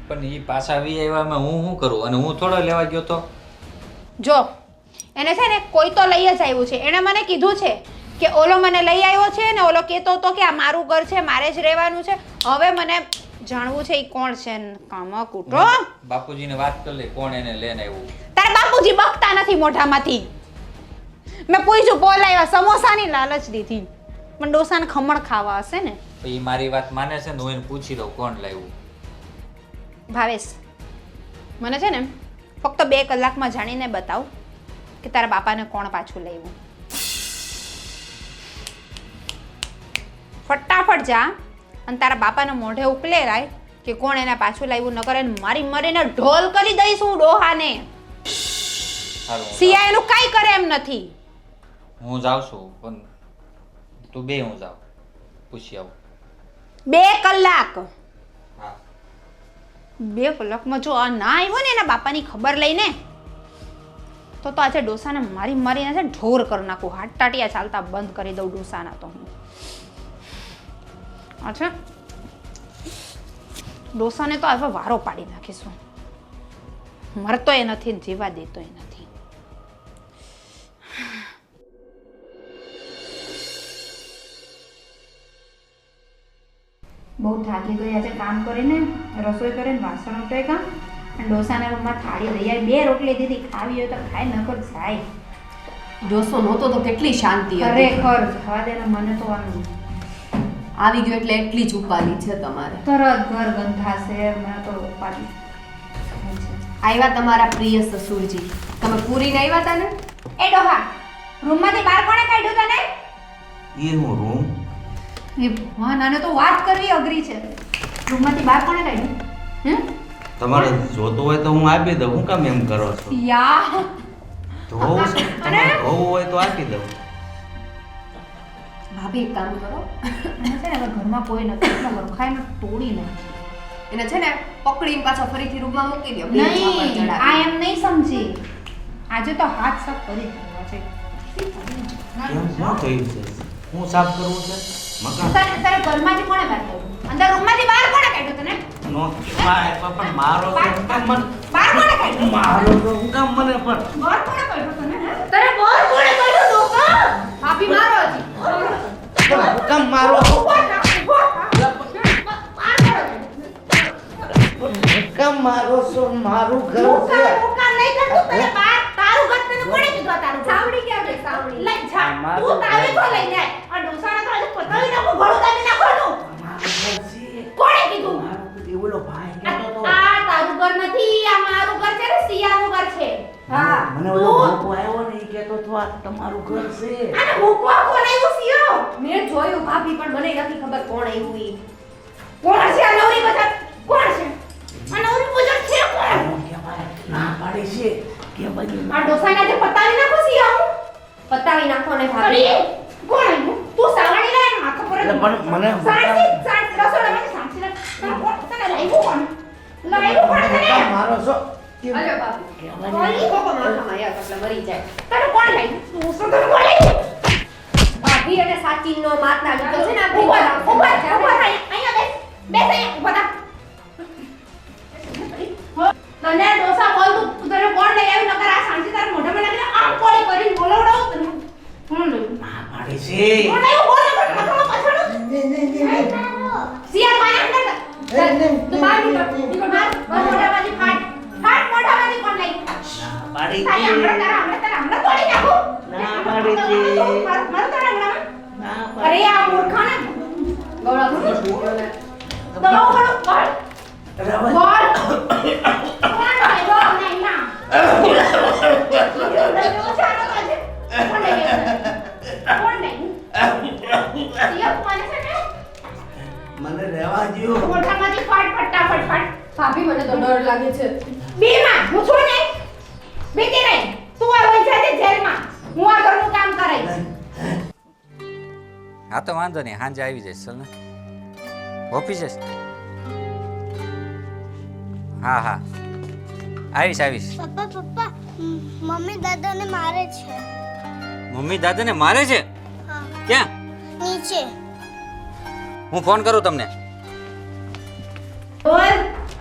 પણ એ પાછા આવી આવ્યા હું શું કરું? અને હું થોડો લેવા ગયો તો. જો એને છે ને કોઈ તો લઈ જ આવ્યું છે. એણે મને કીધું છે કે ઓલો મને લઈ આવ્યો છે ને ઓલો કહેતો હતો કે આ મારું ઘર છે, મારે જ રહેવાનું છે. હવે મને જાણવું છે એ કોણ છે. કામા કૂટો બાપુજીને વાત કરી લે કોણ એને લઈને આવ્યું. તારા બાપુજી બકતા નથી મોઢામાંથી. મેં પૂછ્યું બોલાવ્યા, સમોસાની લાલચ દીધી, પણ ડોસાને ખમણ ખાવા હશે ને. એ મારી વાત માને છે ને હું એને પૂછી લઉં કોણ લાવ્યું. ભાવેશ, મને છે ને ફક્ત 2 કલાકમાં જાણીને બતાવ કે તારા બાપાને કોણ પાછું લાવ્યું. ફટાફટ જા અને તારા બાપાને મોઢે ઉકલેરાય કે કોણ એને પાછું લાવ્યું. નકર એને મારી મરીને ઢોલ કરી દઈશ હું ડોહાને. સિયા એનું કાંઈ કરે એમ નથી. હું જાઉં છું પણ તું બે હું જાઉં પૂછી આવું. 2 કલાક. હા 2 કલાકમાં જો આ ના આવ્યો ને એના બાપાની ખબર લઈને તો આજે ડોસાને મારીને છે ઢોર કરી નાખું. હાથ ટાટિયા ચાલતા બંધ કરી દઉં ડોસાના તો હું. અચ્છા, ડોસાને તો હવે વારો પાડી નાખીશું. મરતો એ નથી ને જીવા દેતો એ નથી. બહુ થાકી ગયા છે કામ કરીને, રસોઈ કરીને, વાસણ ઉટક્યા અને ડોસાના રૂમમાં થાળી લઈ આવી. 2 રોટલી દીધી, ખાવી હોય તો ખાઈ, નકર જાય. ડોસો નહોતો તો કેટલી શાંતિ હતી. ખરેખર જવા દે ને, મને તો આમ આવી ગયો એટલે એટલી જ ઉપાડી છે તમારે. તરત ઘર ગંધાશે. મને તો ઉપાડી આવ્યા તમારા પ્રિય સસુરજી. તમે પૂરીને આવ્યા હતા ને? એ ડોહા, રૂમમાંથી બહાર કોણે કાઢ્યું તને? એ હું રૂમ એ ભગવાન, આને તો વાત કરવી અઘરી છે. રૂમમાંથી બહાર કોણે કાઢ્યું? તમારે જોતું હોય તો હું આપી દઉં. હું કામ એમ કરો છો? યા ધોવું છે? તમારે ધોવું હોય તો આપી દઉં. ભાભી એક કામ કરો, અને છે ને હવે ઘરમાં કોઈ નથી એટલે વરખાઈને તોડી નાખી. એને છે ને પકડીને પાછો ફરીથી રૂમમાં મૂકી દો. બે ઝાપડ નહીં, ચડાવી. આ એમ નહીં સમજી. આજે તો હાથ સાફ કરી દેવા છે. કેમ શું થયું છે? હું સાફ કરવું છે મકાન? તારા ઘરમાંથી કોણે બહાર કાઢ્યું? અંદર રૂમમાંથી બહાર કોણે કાઢ્યું તને? નો કહેવાય પણ મારો તો હું કામ મને બહાર કોણે કાઢ્યું? મારો તો હું કામ મને પણ બહાર કોણે કાઢ્યું તને? તારે બહાર કોણે કાઢ્યું ડોકા? ભાભી મારો હજી. હું કામ મારો કામ મારો છો? મારું ઘર છે. મુકા નહીં કરતું તને બહાર. તારું ઘર તને કોણે કીધું આ તારું? સાવડી ક્યાં ગઈ સાવડી? લઈ જા. તું તાવી તો લઈને આય. આ ડોસાના તો આજે પતાવી નાખું, ગળું દાબી નાખવાનું. કોણે કીધું? ઓલો ભાઈ કહેતો તો. આ તારું ઘર નથી, આ મારું ઘર છે ને, સિયાનું ઘર છે. હા. મને ઓલો બાપુ આવ્યો ને એ કહેતો તો આ તમારું ઘર છે. આને મૂકવા કોણ આવ્યું સિયો? મેં જોયું ભાભી પણ મને નથી ખબર કોણ આવ્યું ઈ. કોણ છે આ નવરી બજાર? કોણ છે? આ નવરી બજાર છે કોણ? એમ કહેવાય ના પાડે છે કે બધું આ ડોસાને આજે પતાવી નાખો સિયા હું. પતાવી નાખો ને ભાભી. અરે કોણ આવ્યું? તું સાવણી લાય માથા પર. એટલે પણ મને સાંસી રસોડામાંથી સાંસી લે. તને લાવ્યું કોણ? લાવ્યું કોણ તને? મારો છો અલ્યો ભાભી. ઓલી કોકો માથામાં યાર એટલે મરી જાય. તને કોણ લાવ્યું? તું શું તને કોણ લાવ્યું? ભાભી અને સાચીનો માથા લીધો છે ને આપણી ઉભા ઘર. ઉભા ઉભા થઈ. અહીંયા બેસ. બેસ અહીંયા ઉભા થા. તને ડોસા બોલ તું તને કોણ લઈ આવ્યું? નકર આ સાંસી તારા મોઢામાં નાખીને આમ કોળી કરીને બોલાવડાવું તને. કોણ લાવ્યું? ના પાડે છે. કોણ લાવ્યું? બોલ નકર માથામાં પાછળ. સિયા માયા અંદર કર. તું બહાર નીકળ. બહાર મોઢામાંથી ફાટ. ફાટ મોઢામાંથી કોણ લાવ્યું? ના પાડી તારી છે. હમણાં તોડી નાખું. ના પાડે છે. મારું તારા હમણાં. ના અરે આ મૂર્ખાને ગોળા ભરી દબાવ કરો બોલ. રવા બોલ. કોણ લાવ્યો? નહીં ના. કોણ લાવ્યું? મને રહેવા દ્યો. મોઢામાંથી ફાટ ફટાફટ ફાટ. ભાભી મને તો ડર લાગે છે. બેમાં હું છું ને. બેટી રહી. તું આ વઈ જાજે જેલમાં. હું આ ઘરનું કામ કરાઈ. હા તો વાંધો નહીં, સાંજે આવી જઈશ. ચાલ ને ઓફિસે જ. હા હા આવીશ આવીશ. પપ્પા પપ્પા મમ્મી દાદાને મારે છે. મમ્મી દાદાને મારે છે? હા ક્યાં? નીચે. હું ફોન કરું તમને. બોલ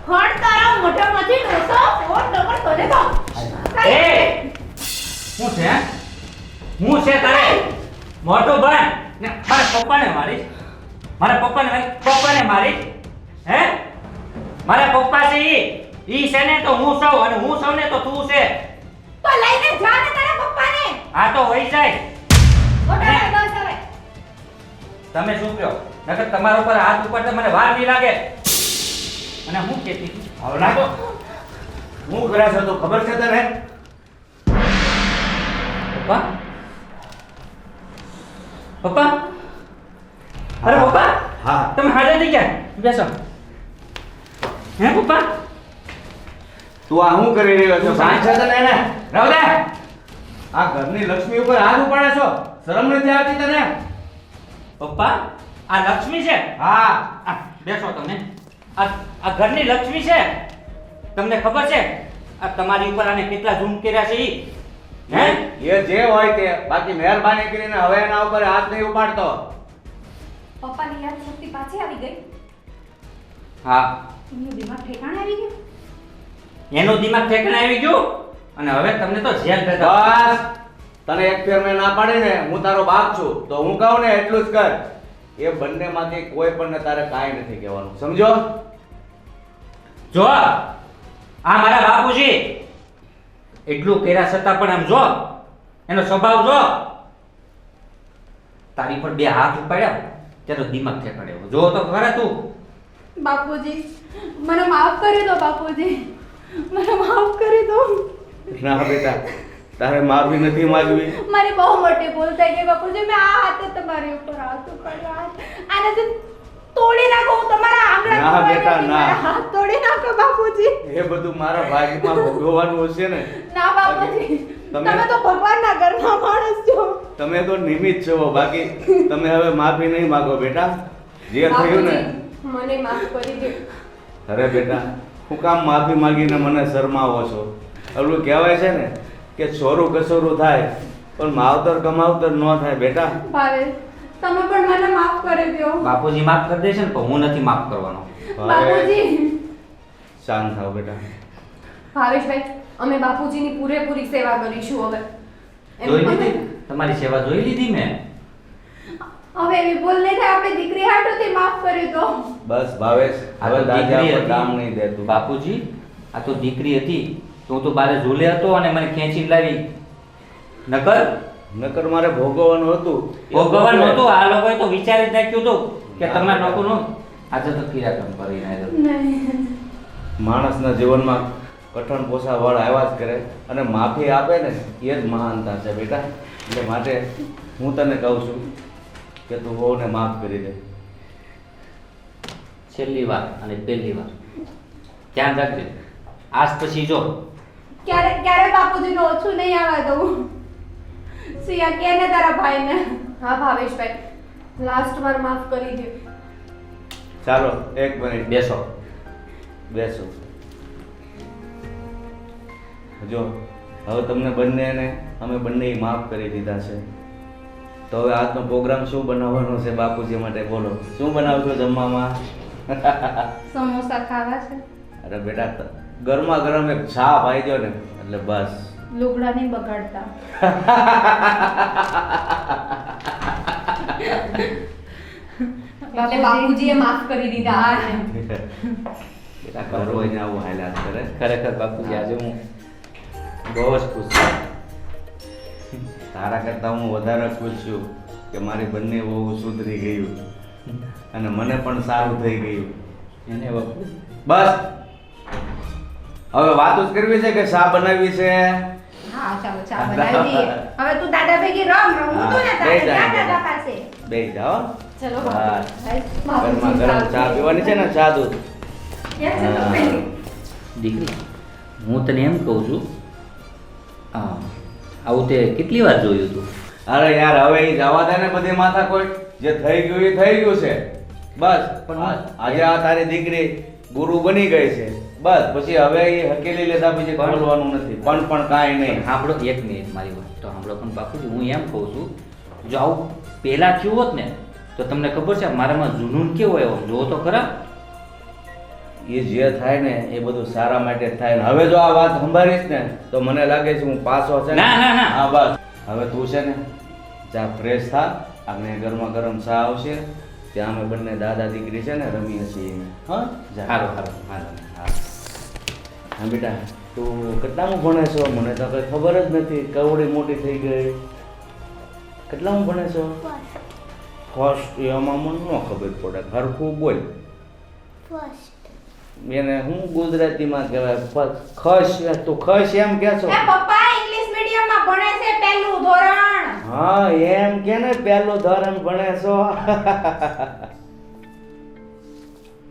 ફોન તારા મોઢામાંથી ડોસો ફોન નંબર તને તો એ હું છે હું છે તારે મોટો બન ને મારા પપ્પાને મારી પપ્પાને મારી હે મારા પપ્પા છે ઈ છે ને તો હું સૌ અને હું સૌ ને તો તું છે. તો લઈને જા ને તારા પપ્પાને. આ તો વહી જાય. મોટા બસ હવે. તમે શું કહો નકર તમારા ઉપર હાથ ઉપર તો મને વાર નહીં લાગે. અને હું કેતી હતી? હવે નાખો હું કરે છે તો ખબર છે તને? પપ્પા પપ્પા અરે પપ્પા હા તમે હાજર થઈ ગયા બેસો. હે પપ્પા તું આ શું કરી રહ્યો છો? ભાન છે તને એને? રાવ દે. આ ઘરની લક્ષ્મી ઉપર હાથ ઉપાડે છો? શરમ નથી આવતી તને? પપ્પા આ લક્ષ્મી છે. હા આ બેસો તમે. આ ઘરની લક્ષ્મી છે. તમને ખબર છે આ તમારી ઉપર આને કેટલા ઝૂમ કર્યા છે ઈ? હે એ જે હોય તે, બાકી મહેરબાની કરીને હવે એના ઉપર હાથ નહીં ઉપાડતો. પપ્પાની યાદ શક્તિ પાછી આવી ગઈ. હા એનું દિમાગ ઠેકાણે આવી ગયું. એનું દિમાગ ઠેકાણે આવી ગયું અને હવે તમને તો જેલ ભેગા. બસ તને એક ફેર મેં ના પાડી ને હું તારો બાપ છું તો હું કહું ને એટલું જ કર. એ બંનેમાંથી કોઈ પણ ને તારે કાંઈ નથી કહેવાનું, સમજો? જો આ મારા બાપુજી એટલું કર્યા છતાં પણ આમ જો એનો સ્વભાવ જો. તારી પર બે હાથ ઉપાડ્યા ત્યારે દિમાગ ઠેકાણે આવ્યો. જો તો ખરા તું. બાપુજી મને માફ કરી દો બાપુજી, મને માફ કરી દો. ના બેટા, તારે માફી નથી માંગવી. મારી બહુ મોટી ભૂલ થઈ ગઈ બાપુજી. મેં આ હાથે તમારી ઉપર હાથ ઉપાડ્યો. આને જો તોડી નાખો હું તમારા આંગળા ના બેટા, ના. મારા હાથ તોડી નાખો બાપુજી. એ બધું મારા ભાગ્યમાં ભોગવવાનું હશે ને. ના બાપુજી, તમે- તમે તો ભગવાનના ઘરના માણસ છો. તમે તો નિમિત્ત છો, બાકી તમે હવે માફી નહીં માંગો બેટા. જે થયું ને. બાપુજી, મને માફ કરી દો. અરે બેટા, હું કામ માફી માંગીને મને શરમાવો છો? ઓલું કહેવાય છે ને કે છોરું કસોરું થાય પણ માવતર કમાવતર ન થાય બેટા. ભાવેશ, તમે પણ મને માફ કરી દો. બાપુજી માફ કરી દેશે ને પણ હું નથી માફ કરવાનો. બાપુજી. શાંત થાવ બેટા. ભાવેશભાઈ, અમે બાપુજીની પૂરેપૂરી સેવા કરીશું હવે. જોઈ લીધી તમારી સેવા જોઈ લીધી મેં. હવે એવી ભૂલ નહીં થાય. આપણે દીકરી હાટુથી માફ કરી દો. બસ ભાવેશ, આ હવે તો દાદા દીકરી પર હતી. દામ નહીં દેતું. બાપુજી આ તો દીકરી હતી તો હું તો બારે ઝૂલે હતો અને મને ખેંચી લાવી. નકર મારે ભોગવવાનું હતું. ભગવાન નહોતું. આ લોકોએ તો વિચારી જ નાખ્યું હતું કે તમારે નોકુનું આજે તો કિરાકમ કરીને આવ્યો. નહીં. માણસના જીવનમાં કઠણ પોસા વળ આવ્યા જ કરે અને માફી આપે ને એ જ મહાનતા છે બેટા. એટલે માટે હું તને કહું છું કે તું વહુને માફ કરી દે. છેલ્લી વાર અને પહેલી વાર ધ્યાન રાખજે. આજ પછી જો ક્યારે બાપુજીને ઓછું નહીં આવવા દઉં. સિયા કે ને તારા ભાઈને. હા ભાવેશભાઈ, લાસ્ટ વાર માફ કરી દો. ચાલો 1 મિનિટ બેસો. બેસો. જો હવે તમને બંનેને અમે બંને માફ કરી દીધા છે. તો હવે આજનો પ્રોગ્રામ શું બનાવવાનો છે બાપુજી માટે? બોલો, શું બનાવશો જમવામાં? સમોસા ખાવા છે. અરે બેટા, ગરમા ગરમ એક ચા પાઈ દો ને એટલે બસ. લુગડા નહીં બગાડતા. એટલે બાપુજીએ માફ કરી દીધા. બેટા ઘર હોય ને આવું હાલાત કરે. ખરેખર બાપુજી આજે હું બહુ જ ખુશ છું. તારા કરતાં હું વધારે ખુશ છું કે મારી બંને બહુ સુધરી ગયું અને મને પણ સારું થઈ ગયું. એને બાપુ બસ હવે વાતો જ કરવી છે કે શા બનાવી છે? હા ચાલો ચા બનાવી દઈએ. હવે તું દાદા ભેગી રમ હું તો ને હા, તારે બે જા, જા બે દાદા જા. પાસે. બે જાઓ. ચલો બસ. બાપુજી. ગરમા ગરમ ચા પીવાની છે ને, ચા દૂધ. કેમ છે તો હા. પેલી? દીકરી હું તને એમ કહું છું હા આવું તે કેટલી વાર જોયું તું? અરે યાર હવે ઈ જવા દે ને બધી માથા કોઈ. જે થઈ ગયું એ થઈ ગયું છે બસ. પણ હું- આજે આ તારી દીકરી ગુરુ બની ગઈ છે બસ પછી હવે એ હકેલી લીધા પછી ખોલવાનું નથી પણ કાંઈ નહીં. સાંભળો એક મિનિટ મારી વાત તો સાંભળો પણ બાપુજી હું એમ કહું છું જો આવું પહેલા થયું હોત ને તો તમને ખબર છે મારામાં જુનૂન કેવો આવ્યો જો તો ખરા. એ જે થાય ને એ બધું સારા માટે જ થાય ને હવે જો આ વાત સંભાળીશ ને તો મને લાગે છે હું પાછો છે ને. ના, ના, ના. હા બસ હવે તું છે ને ચા ફ્રેશ થા. આપણે ગરમા ગરમ ચા આવશે ત્યાં અમે બંને દાદા દીકરી છે ને રમીએ છીએ. હા જા. સારું સારું વાંધો નહીં. હા હા બેટા તું કેટલામાં ભણે છો? મને તો કઈ ખબર જ નથી. કવડી મોટી થઈ ગઈ. કેટલામાં ભણે છો? ફર્સ્ટ એમાં મને ન ખબર પડે. હરખું બોલ. ફર્સ્ટ એને હું ગુજરાતીમાં કહેવાય ખસ. તું ખસ એમ કે છો? એ પપ્પા ઇંગ્લિશ મીડિયમમાં ભણે છે પહેલું ધોરણ. હા એમ કે ને પહેલું ધોરણ ભણે છો.